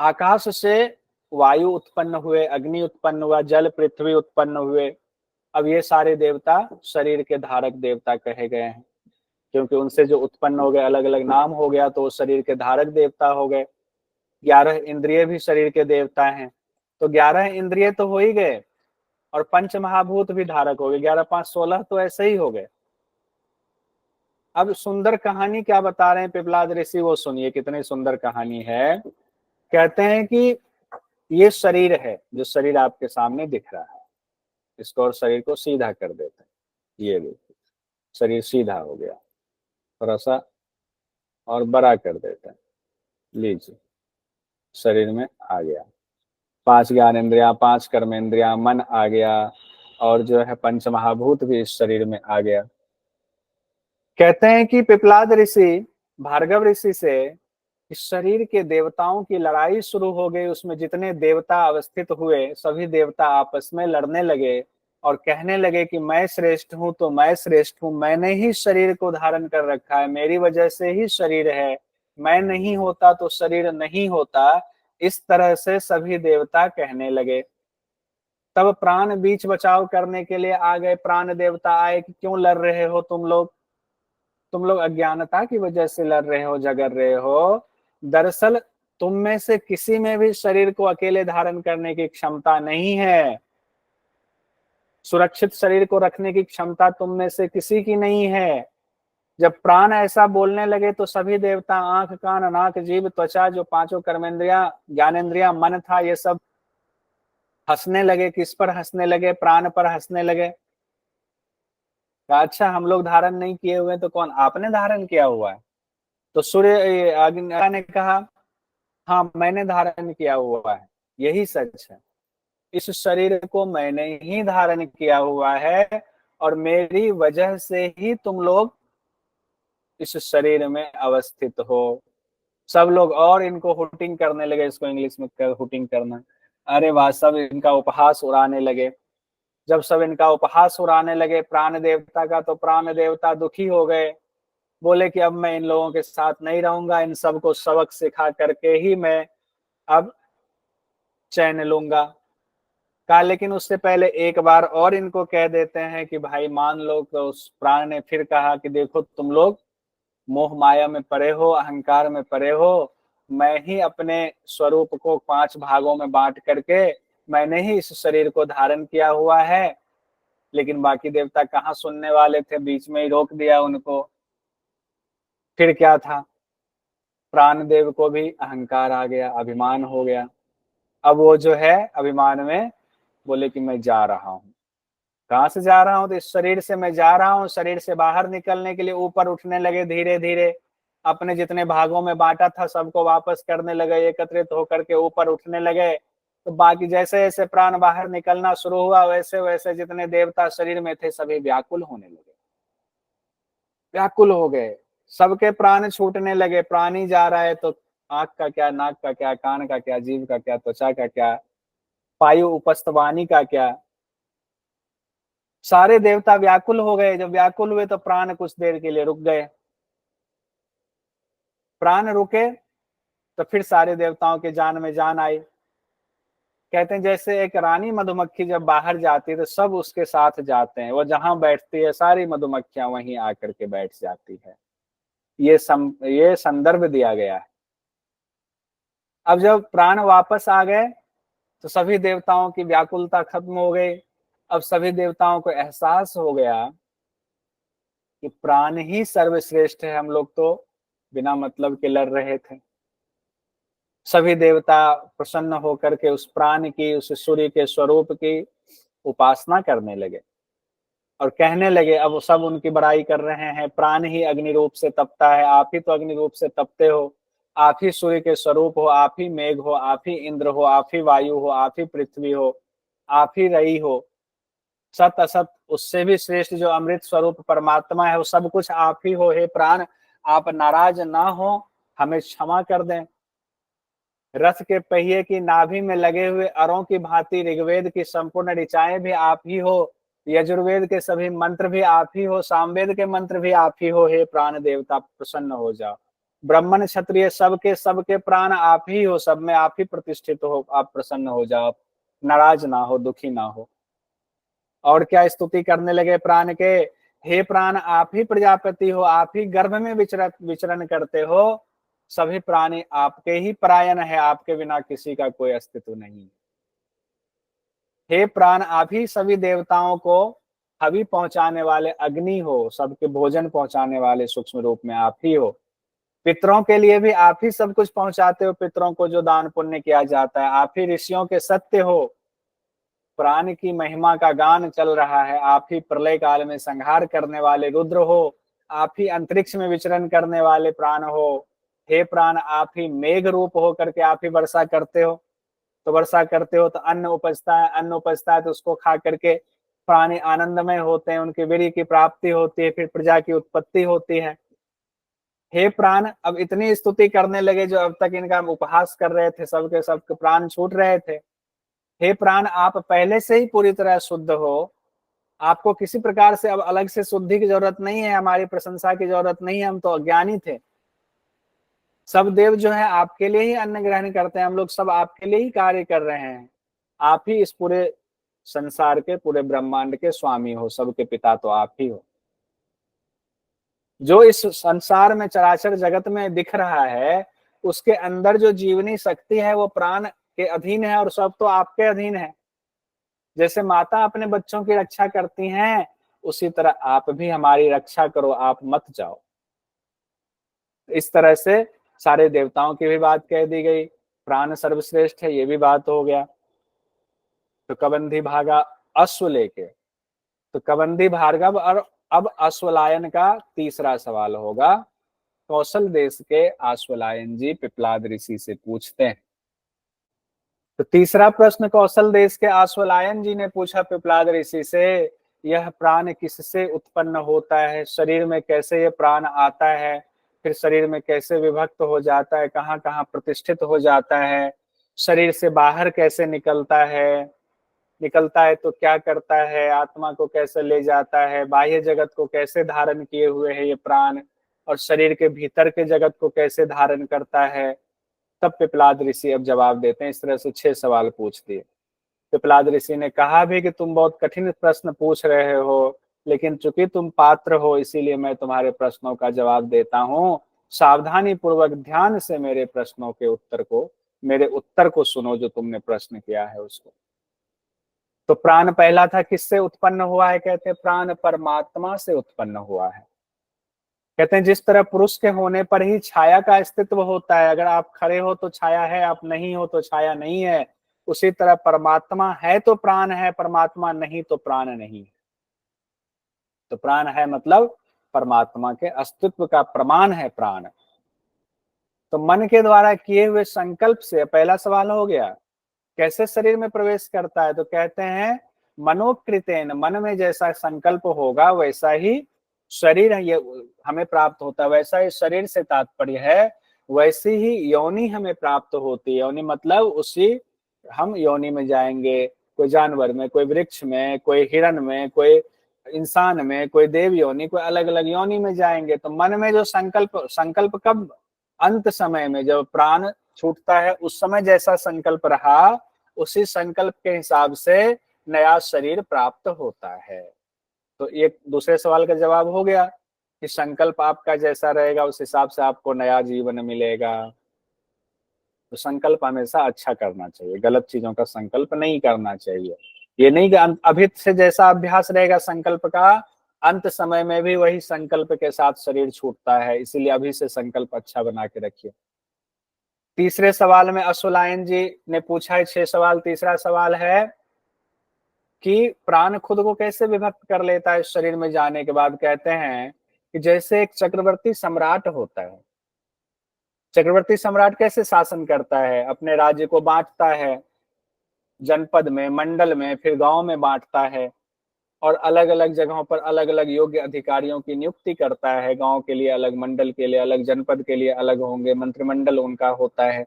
आकाश से वायु उत्पन्न हुए, अग्नि उत्पन्न हुआ, जल पृथ्वी उत्पन्न हुए। अब ये सारे देवता शरीर के धारक देवता कहे गए हैं, क्योंकि उनसे जो उत्पन्न हो गए, अलग अलग नाम हो गया, तो वो शरीर के धारक देवता हो गए। 11 इंद्रिय भी शरीर के देवता हैं, तो 11 इंद्रिय तो हो ही गए, और पंच महाभूत भी धारक हो गए। 11 5 16 तो ऐसे ही हो गए। अब सुंदर कहानी क्या बता रहे हैं पिपलाद ऋषि, वो सुनिए कितनी सुंदर कहानी है। कहते हैं कि ये शरीर है, जो शरीर आपके सामने दिख रहा है, इसको और शरीर को सीधा कर देते हैं। ये देखिए शरीर सीधा हो गया, थोड़ा सा और बड़ा कर देते हैं, लीजिए शरीर में आ गया। 5 ज्ञानेंद्रियां, 5 कर्मेंद्रियां, मन आ गया, और जो है पंच महाभूत भी इस शरीर में आ गया। कहते हैं कि पिपलाद ऋषि भार्गव ऋषि से इस शरीर के देवताओं की लड़ाई शुरू हो गई। उसमें जितने देवता अवस्थित हुए सभी देवता आपस में लड़ने लगे और कहने लगे कि मैं श्रेष्ठ हूं तो मैं श्रेष्ठ हूं, मैंने ही शरीर को धारण कर रखा है, मेरी वजह से ही शरीर है, मैं नहीं होता तो शरीर नहीं होता। इस तरह से सभी देवता कहने लगे। तब प्राण बीच बचाव करने के लिए आ गए। प्राण देवता आए कि क्यों लड़ रहे हो तुम लोग अज्ञानता की वजह से लड़ रहे हो, झगड़ रहे हो। दरअसल तुम में से किसी में भी शरीर को अकेले धारण करने की क्षमता नहीं है, सुरक्षित शरीर को रखने की क्षमता तुम में से किसी की नहीं है। जब प्राण ऐसा बोलने लगे तो सभी देवता, आंख कान नाक जीभ त्वचा, जो पांचों कर्मेंद्रियां ज्ञानेंद्रियां मन था, ये सब हंसने लगे। किस पर हंसने लगे? प्राण पर हंसने लगे। अच्छा हम लोग धारण नहीं किए हुए तो कौन? आपने धारण किया हुआ है। तो सूर्य अग्नि ने कहा हाँ मैंने धारण किया हुआ है, यही सच है, इस शरीर को मैंने ही धारण किया हुआ है और मेरी वजह से ही तुम लोग इस शरीर में अवस्थित हो। सब लोग और इनको हुटिंग करने लगे, इसको इंग्लिश में हुटिंग करना। अरे वाह, सब इनका उपहास उड़ाने लगे। जब सब इनका उपहास उड़ाने लगे प्राण देवता का, तो प्राण देवता दुखी हो गए। बोले कि अब मैं इन लोगों के साथ नहीं रहूंगा, इन सबको सबक सिखा करके ही मैं अब चैन लूंगा। कहा लेकिन उससे पहले एक बार और इनको कह देते हैं कि भाई मान लो। तो उस प्राण ने फिर कहा कि देखो तुम लोग मोह माया में पड़े हो, अहंकार में पड़े हो। मैं ही अपने स्वरूप को 5 भागों में बांट करके मैंने ही इस शरीर को धारण किया हुआ है। लेकिन बाकी देवता कहाँ सुनने वाले थे, बीच में ही रोक दिया उनको। फिर क्या था, प्राण देव को भी अहंकार आ गया, अभिमान हो गया। अब वो जो है अभिमान में बोले कि मैं जा रहा हूँ। कहाँ से जा रहा हूँ? तो इस शरीर से मैं जा रहा हूँ। शरीर से बाहर निकलने के लिए ऊपर उठने लगे धीरे धीरे। अपने जितने भागों में बांटा था सबको वापस करने लगे, एकत्रित होकर के ऊपर उठने लगे। तो बाकी जैसे जैसे प्राण बाहर निकलना शुरू हुआ वैसे वैसे जितने देवता शरीर में थे सभी व्याकुल होने लगे, व्याकुल हो गए। सबके प्राण छूटने लगे। प्राण ही जा रहा है तो आंख का क्या, नाक का क्या, कान का क्या, जीभ का क्या, त्वचा का क्या, पायु उपस्थ वाणी का क्या। सारे देवता व्याकुल हो गए। जब व्याकुल हुए तो प्राण कुछ देर के लिए रुक गए। प्राण रुके तो फिर सारे देवताओं के जान में जान आई। कहते हैं जैसे एक रानी मधुमक्खी जब बाहर जाती है तो सब उसके साथ जाते हैं, वो जहां बैठती है सारी मधुमक्खियां वहीं आकर के बैठ जाती है। ये संदर्भ दिया गया है। अब जब प्राण वापस आ गए तो सभी देवताओं की व्याकुलता खत्म हो गई। अब सभी देवताओं को एहसास हो गया कि प्राण ही सर्वश्रेष्ठ है, हम लोग तो बिना मतलब के लड़ रहे थे। सभी देवता प्रसन्न होकर के उस प्राण की, उस सूर्य के स्वरूप की उपासना करने लगे और कहने लगे, अब सब उनकी बड़ाई कर रहे हैं, प्राण ही अग्नि रूप से तपता है, आप ही तो अग्नि रूप से तपते हो, आप ही सूर्य के स्वरूप हो, आप ही मेघ हो, आप ही इंद्र हो, आप ही वायु हो, आप ही पृथ्वी हो, आप ही रई हो। सत असत उससे भी श्रेष्ठ जो अमृत स्वरूप परमात्मा है वो सब कुछ आप ही हो। हे प्राण, आप नाराज ना हो, हमें क्षमा कर दें। रथ के पहिए की नाभि में लगे हुए अरों की भांति ऋग्वेद की संपूर्ण ऋचाएं भी आप ही हो, यजुर्वेद के सभी मंत्र भी आप ही हो, सामवेद के मंत्र भी आप ही हो। हे प्राण देवता प्रसन्न हो जाओ। ब्राह्मण क्षत्रिय सबके सबके प्राण आप ही हो, सब में आप ही प्रतिष्ठित हो, आप प्रसन्न हो जाओ, नाराज ना हो, दुखी ना हो। और क्या स्तुति करने लगे प्राण के, हे प्राण आप ही प्रजापति हो, आप ही गर्भ में विचरण करते हो, सभी प्राणी आपके ही परायण है, आपके बिना किसी का कोई अस्तित्व नहीं। हे प्राण आप ही सभी देवताओं को हवि पहुंचाने वाले अग्नि हो, सबके भोजन पहुंचाने वाले सूक्ष्म रूप में आप ही हो। पितरों के लिए भी आप ही सब कुछ पहुंचाते हो, पितरों को जो दान पुण्य किया जाता है, आप ही ऋषियों के सत्य हो। प्राण की महिमा का गान चल रहा है, आप ही प्रलय काल में संहार करने वाले रुद्र हो, आप ही अंतरिक्ष में विचरण करने वाले प्राण हो। हे प्राण, आप ही मेघ रूप हो करके आप ही वर्षा करते हो। तो वर्षा करते हो तो अन्न उपजता है, अन्न उपजता है तो उसको खा करके प्राणी आनंदमय होते हैं, उनके वीर्य की प्राप्ति होती है, फिर प्रजा की उत्पत्ति होती है। हे प्राण, अब इतनी स्तुति करने लगे, जो अब तक इनका उपहास कर रहे थे, सबके सबके प्राण छूट रहे थे। हे प्राण, आप पहले से ही पूरी तरह शुद्ध हो, आपको किसी प्रकार से अब अलग से शुद्धि की जरूरत नहीं है, हमारी प्रशंसा की जरूरत नहीं है, हम तो अज्ञानी थे। सब देव जो है आपके लिए ही अन्न ग्रहण करते हैं, हम लोग सब आपके लिए ही कार्य कर रहे हैं। आप ही इस पूरे संसार के, पूरे ब्रह्मांड के स्वामी हो, सबके पिता तो आप ही हो। जो इस संसार में चराचर जगत में दिख रहा है, उसके अंदर जो जीवनी शक्ति है वो प्राण के अधीन है, और सब तो आपके अधीन है। जैसे माता अपने बच्चों की रक्षा करती हैं, उसी तरह आप भी हमारी रक्षा करो, आप मत जाओ। इस तरह से सारे देवताओं की भी बात कह दी गई, प्राण सर्वश्रेष्ठ है, ये भी बात हो गया। तो कबंधी भागा अश्व लेके, तो कबंधी भार्गव, और अब अश्वलायन का तीसरा सवाल होगा। कौशल देश के अश्वलायन जी पिपलाद ऋषि से पूछते हैं। तो तीसरा प्रश्न कौशल देश के अश्वलायन जी ने पूछा पिपलाद ऋषि से, यह प्राण किससे उत्पन्न होता है, शरीर में कैसे ये प्राण आता है, फिर शरीर में कैसे विभक्त हो जाता है, कहाँ कहाँ प्रतिष्ठित हो जाता है, शरीर से बाहर कैसे निकलता है, निकलता है तो क्या करता है, आत्मा को कैसे ले जाता है, बाह्य जगत को कैसे धारण किए हुए है ये प्राण, और शरीर के भीतर के जगत को कैसे धारण करता है। तब पिपलाद ऋषि अब जवाब देते हैं। इस तरह से 6 सवाल पूछ दिए। पिपलाद ऋषि ने कहा भी कि तुम बहुत कठिन प्रश्न पूछ रहे हो, लेकिन चूंकि तुम पात्र हो इसीलिए मैं तुम्हारे प्रश्नों का जवाब देता हूँ। सावधानी पूर्वक ध्यान से मेरे प्रश्नों के उत्तर को, मेरे उत्तर को सुनो, जो तुमने प्रश्न किया है उसको। तो प्राण पहला था, किससे उत्पन्न हुआ है, कहते हैं प्राण परमात्मा से उत्पन्न हुआ है। कहते हैं जिस तरह पुरुष के होने पर ही छाया का अस्तित्व होता है, अगर आप खड़े हो तो छाया है, आप नहीं हो तो छाया नहीं है, उसी तरह परमात्मा है तो प्राण है, परमात्मा नहीं तो प्राण नहीं है। तो प्राण है मतलब परमात्मा के अस्तित्व का प्रमाण है प्राण। तो मन के द्वारा किए हुए संकल्प से, पहला सवाल हो गया, कैसे शरीर में प्रवेश करता है, तो कहते हैं मनोकृतेन, मन में जैसा संकल्प होगा वैसा ही शरीर ये हमें प्राप्त होता है, वैसा ही शरीर से तात्पर्य है, वैसी ही योनि हमें प्राप्त होती है। योनि मतलब उसी, हम योनि में जाएंगे, कोई जानवर में, कोई वृक्ष में, कोई हिरण में, कोई इंसान में, कोई देव योनि, कोई अलग अलग योनि में जाएंगे। तो मन में जो संकल्प, संकल्प कब, अंत समय में जब प्राण छूटता है उस समय जैसा संकल्प रहा, उसी संकल्प के हिसाब से नया शरीर प्राप्त होता है। तो ये दूसरे सवाल का जवाब हो गया कि संकल्प आपका जैसा रहेगा उस हिसाब से आपको नया जीवन मिलेगा। तो संकल्प हमेशा अच्छा करना चाहिए, गलत चीजों का संकल्प नहीं करना चाहिए। ये नहीं कि अभी से जैसा अभ्यास रहेगा संकल्प का, अंत समय में भी वही संकल्प के साथ शरीर छूटता है, इसीलिए अभी से संकल्प अच्छा बना के रखिए। तीसरे सवाल में अश्वलायन जी ने पूछा है 6 सवाल। तीसरा सवाल है कि प्राण खुद को कैसे विभक्त कर लेता है शरीर में जाने के बाद। कहते हैं कि जैसे एक चक्रवर्ती सम्राट होता है, चक्रवर्ती सम्राट कैसे शासन करता है, अपने राज्य को बांटता है, जनपद में, मंडल में, फिर गांव में बांटता है, और अलग अलग जगहों पर अलग अलग योग्य अधिकारियों की नियुक्ति करता है। गांव के लिए अलग, मंडल के लिए अलग, जनपद के लिए अलग होंगे, मंत्रिमंडल उनका होता है,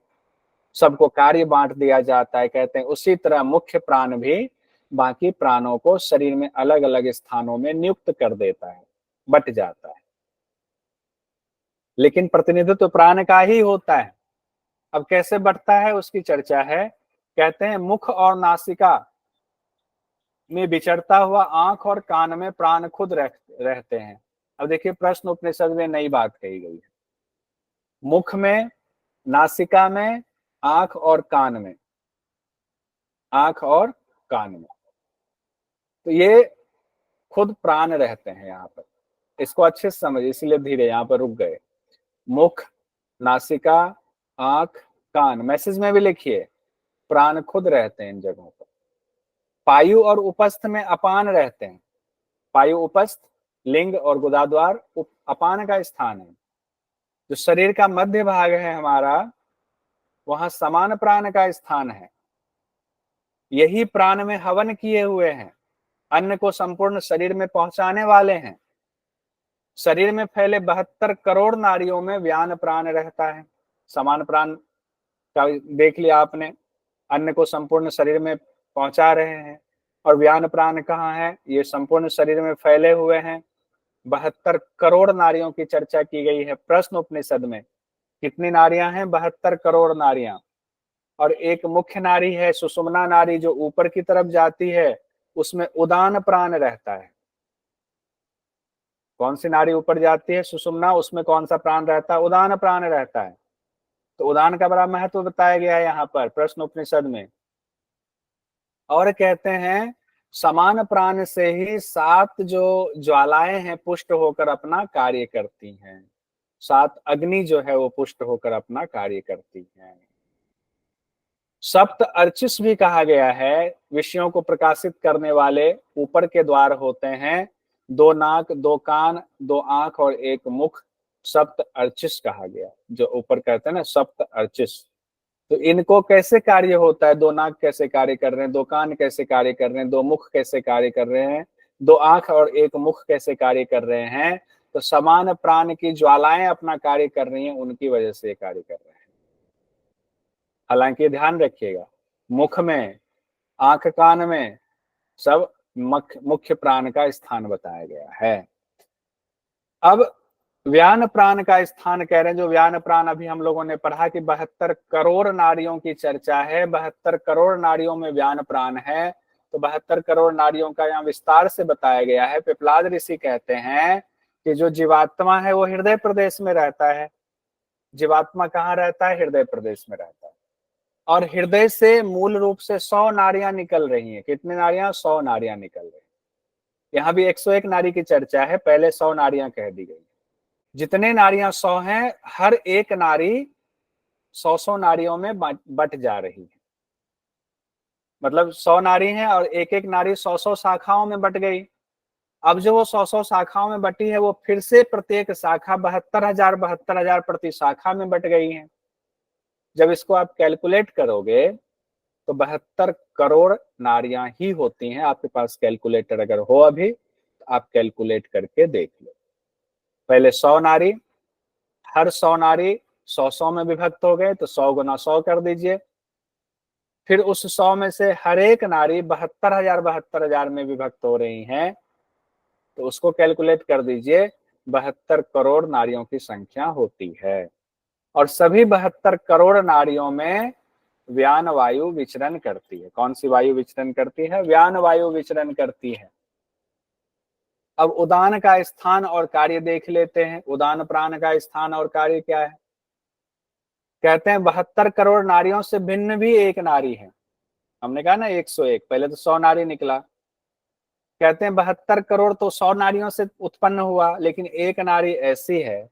सबको कार्य बांट दिया जाता है। कहते हैं उसी तरह मुख्य प्राण भी बाकी प्राणों को शरीर में अलग अलग स्थानों में नियुक्त कर देता है, बट जाता है, लेकिन प्रतिनिधित्व प्राण का ही होता है। अब कैसे बढ़ता है उसकी चर्चा है। कहते हैं मुख और नासिका में विचरता हुआ आंख और कान में प्राण खुद रहते हैं। अब देखिए प्रश्न उपनिषद में नई बात कही गई है, मुख में, नासिका में, आंख और कान में, आंख और कान में। तो ये खुद प्राण रहते हैं यहाँ पर, इसको अच्छे से समझ, इसलिए धीरे यहाँ पर रुक गए। मुख, नासिका, आंख, कान, मैसेज में भी लिखिए, प्राण खुद रहते हैं इन जगहों पर। पायु और उपस्थ में अपान रहते हैं। पायु उपस्थ लिंग और गुदाद्वार अपान का स्थान है। जो शरीर का मध्य भाग है हमारा, वहां समान प्राण का स्थान है। यही प्राण में हवन किए हुए हैं, अन्न को संपूर्ण शरीर में पहुंचाने वाले हैं। शरीर में फैले 72 करोड़ नाड़ियों में व्यान प्राण रहता है। समान प्राण का देख लिया आपने, अन्न को संपूर्ण शरीर में पहुंचा रहे हैं। और व्यान प्राण कहाँ है? ये संपूर्ण शरीर में फैले हुए हैं। 72 करोड़ नाड़ियों की चर्चा की गई है प्रश्न उपनिषद में। कितनी नाड़ियां हैं? 72 करोड़ नाड़ियां। और एक मुख्य नाड़ी है सुषुम्ना नाड़ी, जो ऊपर की तरफ जाती है, उसमें उदान प्राण रहता है। कौन सी नाड़ी ऊपर जाती है? सुषुम्ना। उसमें कौन सा प्राण रहता है? उदान प्राण रहता है। तो उदान का बड़ा महत्व बताया गया है यहाँ पर प्रश्न उपनिषद में। और कहते हैं समान प्राण से ही 7 जो ज्वालाएं हैं पुष्ट होकर अपना कार्य करती हैं। 7 अग्नि जो है वो पुष्ट होकर अपना कार्य करती हैं। सप्त अर्चिस भी कहा गया है, विषयों को प्रकाशित करने वाले ऊपर के द्वार होते हैं। 2 नाक, 2 कान, 2 आंख और 1 मुख, सप्त अर्चिस कहा गया। जो ऊपर कहते हैं ना सप्त अर्चिस, तो इनको कैसे कार्य होता है? 2 नाक कैसे कार्य कर रहे हैं, 2 कान कैसे कार्य कर रहे हैं, 2 मुख कैसे कार्य कर रहे हैं, 2 आंख और 1 मुख कैसे कार्य कर रहे हैं? तो समान प्राण की ज्वालाएं अपना कार्य कर रही हैं, उनकी वजह से कार्य कर रहे हैं। हालांकि ध्यान रखिएगा, मुख में, आंख, कान में सब मुख्य प्राण का स्थान बताया गया है। अब व्यान प्राण का स्थान कह रहे हैं। जो व्यान प्राण अभी हम लोगों ने पढ़ा कि 72 करोड़ नाड़ियों की चर्चा है, 72 करोड़ नाड़ियों में व्यान प्राण है। तो 72 करोड़ नाड़ियों का यहाँ विस्तार से बताया गया है। पिपलाद ऋषि कहते हैं कि जो जीवात्मा है वो हृदय प्रदेश में रहता है। जीवात्मा कहाँ रहता है? हृदय प्रदेश में रहता है। और हृदय से मूल रूप से 100 नाड़ियां निकल रही हैं। कितनी नाड़ियां? 100 नाड़ियां निकल रही हैं। यहाँ भी 101 नाड़ी की चर्चा है, पहले 100 नाड़ियां कह दी गई। जितने नाड़ियां 100 हैं, हर एक नाड़ी 100 नाड़ियों में बट जा रही है। मतलब 100 नाड़ी हैं और एक एक नाड़ी 100 शाखाओं में बट गई। अब जो वो 100 शाखाओं में बटी है, वो फिर से प्रत्येक शाखा 72,000 प्रति शाखा में बट गई है। जब इसको आप कैलकुलेट करोगे तो 72 करोड़ नाड़ियां ही होती हैं। आपके पास कैलकुलेटर अगर हो अभी तो आप कैलकुलेट करके देख लो। पहले 100 नाड़ी, हर 100 नाड़ी 100 में विभक्त हो गए, तो 100 गुना 100 कर दीजिए। फिर उस 100 में से हर एक नाड़ी 72,000 में विभक्त हो रही हैं, तो उसको कैलकुलेट कर दीजिए। 72 करोड़ नाड़ियों की संख्या होती है। और सभी 72 करोड़ नाड़ियों में व्यान वायु विचरण करती है। कौन सी वायु विचरण करती है? व्यान वायु विचरण करती है। अब उदान का स्थान और कार्य देख लेते हैं। उदान प्राण का स्थान और कार्य क्या है? कहते हैं 72 करोड़ नारियों से भिन्न भी एक नारी है। हमने कहा ना 101, पहले तो 100 नारी निकला। कहते हैं 72 करोड़ तो 100 नारियों से उत्पन्न हुआ, लेकिन एक नारी ऐसी है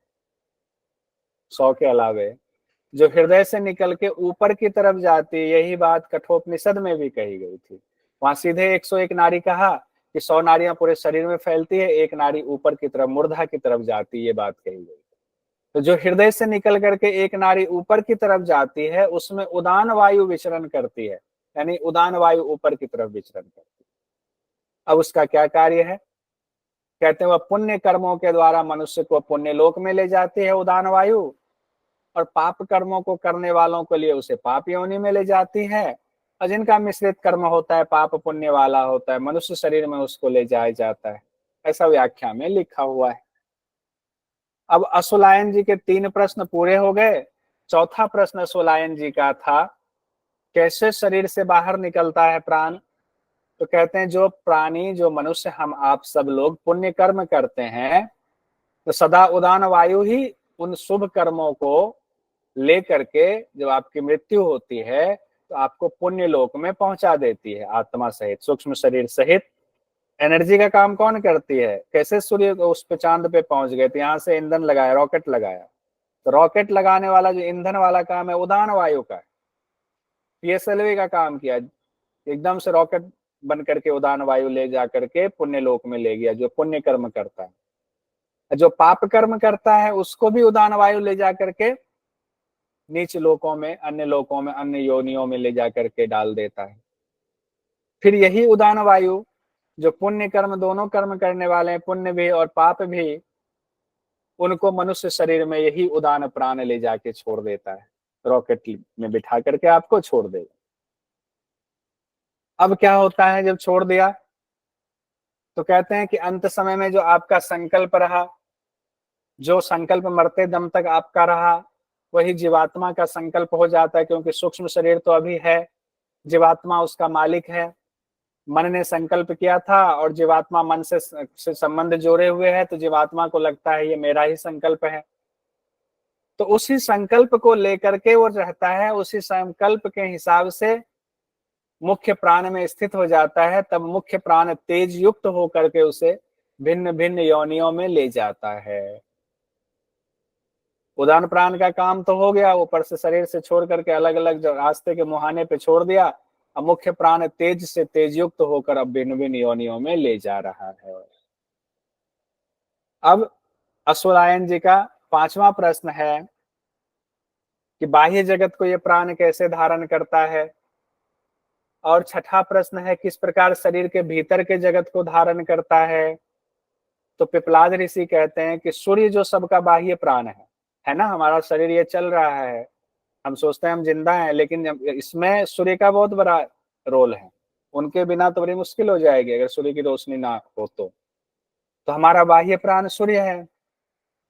100 के अलावे जो हृदय से निकल के ऊपर की तरफ जाती है। यही बात कठोपनिषद में भी कही गई थी। वहां सीधे 101 नारी कहा कि 100 नारियां पूरे शरीर में फैलती है, एक नारी ऊपर की तरफ मूर्धा की तरफ जाती है, ये बात कही गई। तो जो हृदय से निकल करके एक नारी ऊपर की तरफ जाती है, उसमें उदान वायु विचरण करती है, यानी उदान वायु ऊपर की तरफ विचरण करती है। अब उसका क्या कार्य है? कहते हैं वह पुण्य कर्मों के द्वारा मनुष्य को पुण्य लोक में ले जाती है उदान वायु, और पाप कर्मों को करने वालों के लिए उसे पाप योनि में ले जाती है। और जिनका मिश्रित कर्म होता है, पाप पुण्य वाला होता है, मनुष्य शरीर में उसको ले जाया जाता है। ऐसा व्याख्या में लिखा हुआ है। अब अश्वलायन जी के 3 प्रश्न पूरे हो गए। चौथा प्रश्न अश्वलायन जी का था, कैसे शरीर से बाहर निकलता है प्राण? तो कहते हैं जो प्राणी, जो मनुष्य, हम आप सब लोग पुण्य कर्म करते हैं, तो सदा उदान वायु ही उन शुभ कर्मों को लेकर के जब आपकी मृत्यु होती है तो आपको पुण्य लोक में पहुंचा देती है, आत्मा सहित, सूक्ष्म शरीर सहित। एनर्जी का काम कौन करती है? कैसे सूर्य को उस पे चांद पे पहुंच गए थे? यहाँ से ईंधन लगाया, रॉकेट लगाया, तो रॉकेट लगाने वाला जो ईंधन वाला काम है उड़ान वायु का है। पीएसएलवी का काम किया, एकदम से रॉकेट बन करके उड़ान वायु ले जा करके पुण्य लोक में ले गया, जो पुण्य कर्म करता है। जो पाप कर्म करता है उसको भी उड़ान वायु ले जा करके नीच लोकों में, अन्य लोकों में, अन्य योनियों में ले जा करके डाल देता है। फिर यही उड़ान वायु जो पुण्य कर्म, दोनों कर्म करने वाले हैं, पुण्य भी और पाप भी, उनको मनुष्य शरीर में यही उड़ान प्राण ले जाके छोड़ देता है, रॉकेट में बिठा करके आपको छोड़ देगा। अब क्या होता है जब छोड़ दिया, तो कहते हैं कि अंत समय में जो आपका संकल्प रहा, जो संकल्प मरते दम तक आपका रहा, वही जीवात्मा का संकल्प हो जाता है, क्योंकि सूक्ष्म शरीर तो अभी है, जीवात्मा उसका मालिक है। मन ने संकल्प किया था और जीवात्मा मन से संबंध जोड़े हुए है, तो जीवात्मा को लगता है ये मेरा ही संकल्प है, तो उसी संकल्प को लेकर के वो रहता है, उसी संकल्प के हिसाब से मुख्य प्राण में स्थित हो जाता है। तब मुख्य प्राण तेज युक्त होकर के उसे भिन्न भिन्न योनियों में ले जाता है। उदान प्राण का काम तो हो गया, ऊपर से शरीर से छोड़ करके अलग अलग रास्ते के मुहाने पे छोड़ दिया। अब मुख्य प्राण तेज से तेज युक्त होकर अब भिन्न भिन्न योनियों में ले जा रहा है। अब अश्वरायन जी का 5वां प्रश्न है कि बाह्य जगत को ये प्राण कैसे धारण करता है, और 6ठा प्रश्न है किस प्रकार शरीर के भीतर के जगत को धारण करता है। तो पिपलाद ऋषि कहते हैं कि सूर्य जो सबका बाह्य प्राण है ना, हमारा शरीर ये चल रहा है, हम सोचते हैं हम जिंदा हैं, लेकिन इसमें सूर्य का बहुत बड़ा रोल है। उनके बिना तो बड़ी मुश्किल हो जाएगी अगर सूर्य की रोशनी ना हो तो हमारा बाह्य प्राण सूर्य है,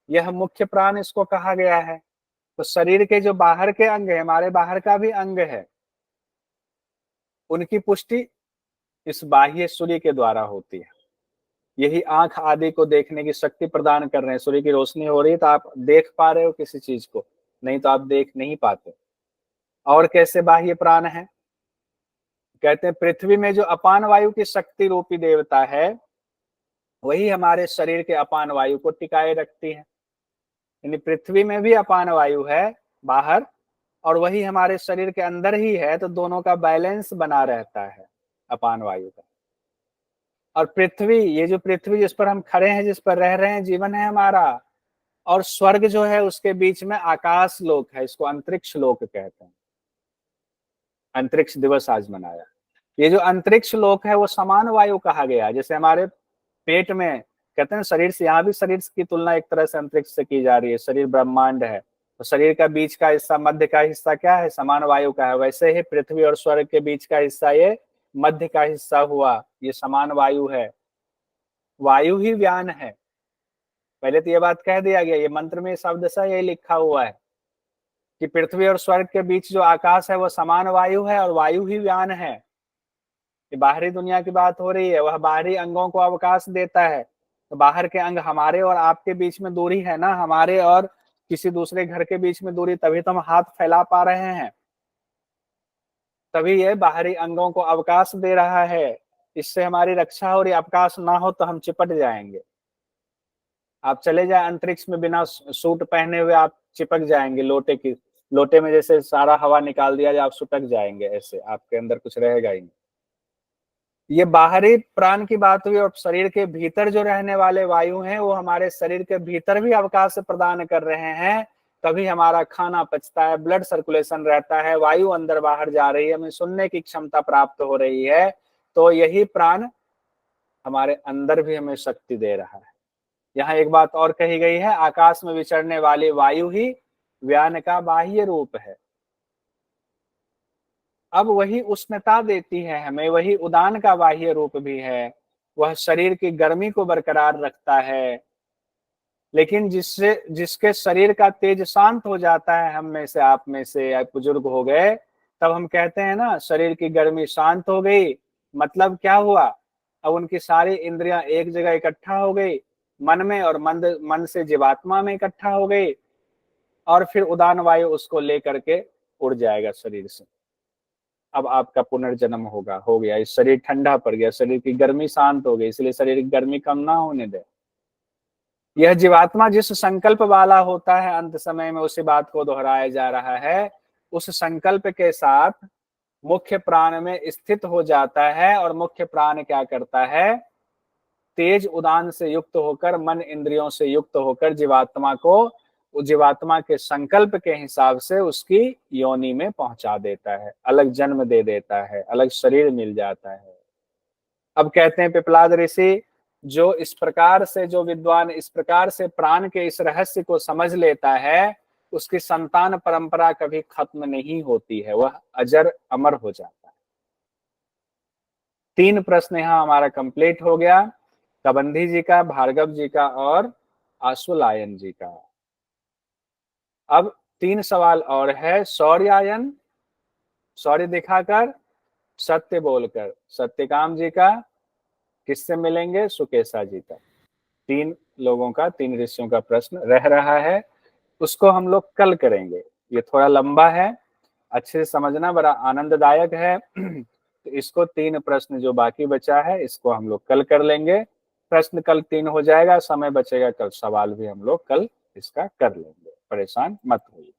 यह मुख्य प्राण इसको कहा गया है। तो शरीर के जो बाहर के अंग है, हमारे बाहर का भी अंग है, उनकी पुष्टि इस बाह्य सूर्य के द्वारा होती है। यही आंख आदि को देखने की शक्ति प्रदान कर रहे हैं। सूर्य की रोशनी हो रही है तो आप देख पा रहे हो किसी चीज को, नहीं तो आप देख नहीं पाते। और कैसे बाह्य प्राण है, कहते हैं पृथ्वी में जो अपान वायु की शक्ति रूपी देवता है, वही हमारे शरीर के अपान वायु को टिकाए रखती है। यानी पृथ्वी में भी अपान वायु है बाहर, और वही हमारे शरीर के अंदर ही है, तो दोनों का बैलेंस बना रहता है अपान वायु का। और पृथ्वी, ये जो पृथ्वी जिस पर हम खड़े हैं, जिस पर रह रहे हैं, जीवन है हमारा, और स्वर्ग जो है उसके बीच में आकाश लोक है, इसको अंतरिक्ष लोक कहते हैं। अंतरिक्ष दिवस आज मनाया। ये जो अंतरिक्ष लोक है वो समान वायु कहा गया। जैसे हमारे पेट में कहते हैं शरीर से, यहाँ भी शरीर की तुलना एक तरह से अंतरिक्ष से की जा रही है। शरीर ब्रह्मांड है, तो शरीर का बीच का हिस्सा, मध्य का हिस्सा क्या है, समान वायु का है। वैसे ही पृथ्वी और स्वर्ग के बीच का हिस्सा ये मध्य का हिस्सा हुआ, ये समान वायु है। वायु ही व्यान है, पहले तो ये बात कह दिया गया, ये मंत्र में शब्द सा यही लिखा हुआ है कि पृथ्वी और स्वर्ग के बीच जो आकाश है वो समान वायु है, और वायु ही व्यान है। ये बाहरी दुनिया की बात हो रही है, वह बाहरी अंगों को अवकाश देता है। तो बाहर के अंग, हमारे और आपके बीच में दूरी है ना, हमारे और किसी दूसरे घर के बीच में दूरी, तभी तो हम हाथ फैला पा रहे हैं, तभी ये बाहरी अंगों को अवकाश दे रहा है। इससे हमारी रक्षा हो रही, अवकाश ना हो तो हम चिपट जाएंगे। आप चले जाए अंतरिक्ष में बिना सूट पहने हुए, आप चिपक जाएंगे। लोटे में जैसे सारा हवा निकाल दिया जाए, आप सुटक जाएंगे, ऐसे आपके अंदर कुछ रहेगा ही नहीं। ये बाहरी प्राण की बात हुई, और शरीर के भीतर जो रहने वाले वायु हैं, वो हमारे शरीर के भीतर भी अवकाश प्रदान कर रहे हैं, तभी हमारा खाना पचता है, ब्लड सर्कुलेशन रहता है, वायु अंदर बाहर जा रही है, हमें सुनने की क्षमता प्राप्त हो रही है। तो यही प्राण हमारे अंदर भी हमें शक्ति दे रहा है। यहाँ एक बात और कही गई है, आकाश में विचरने वाली वायु ही व्यान का बाह्य रूप है। अब वही उष्णता देती है हमें, वही उदान का बाह्य रूप भी है। वह शरीर की गर्मी को बरकरार रखता है। लेकिन जिसके शरीर का तेज शांत हो जाता है, हम में से, आप में से, या बुजुर्ग हो गए, तब हम कहते हैं ना शरीर की गर्मी शांत हो गई। मतलब क्या हुआ, अब उनकी सारी इंद्रियां एक जगह इकट्ठा हो गई, मन में, और मन से जीवात्मा में इकट्ठा हो गई, और फिर उदान वायु उसको लेकर के उड़ जाएगा शरीर से। अब आपका पुनर्जन्म होगा, हो गया, इस शरीर ठंडा पड़ गया, शरीर की गर्मी शांत हो गई, इसलिए शरीर की गर्मी कम ना होने दे। यह जीवात्मा जिस संकल्प वाला होता है अंत समय में उसी बात को दोहराया जा रहा है, उस संकल्प के साथ मुख्य प्राण में स्थित हो जाता है और मुख्य प्राण क्या करता है, तेज उदान से युक्त होकर, मन इंद्रियों से युक्त होकर जीवात्मा को जीवात्मा के संकल्प के हिसाब से उसकी योनि में पहुंचा देता है, अलग जन्म दे देता है, अलग शरीर मिल जाता है। अब कहते हैं पिपलाद ऋषि, जो इस प्रकार से, जो विद्वान इस प्रकार से प्राण के इस रहस्य को समझ लेता है, उसकी संतान परंपरा कभी खत्म नहीं होती है, वह अजर अमर हो जाता है। 3 प्रश्न यहाँ हमारा कंप्लीट हो गया, कबंधी जी का, भार्गव जी का और आशुलायन जी का। अब 3 सवाल और है, शौर्यायन, शौर्य दिखाकर, सत्य बोलकर। सत्यकाम जी का किससे मिलेंगे, सुकेशा जी का। 3 लोगों का, 3 ऋषियों का प्रश्न रह रहा है, उसको हम लोग कल करेंगे। ये थोड़ा लंबा है, अच्छे से समझना, बड़ा आनंददायक है। तो इसको 3 प्रश्न जो बाकी बचा है इसको हम लोग कल कर लेंगे। प्रश्न कल 3 हो जाएगा, समय बचेगा, कल सवाल भी हम लोग कल इसका कर लेंगे, परेशान मत होइए।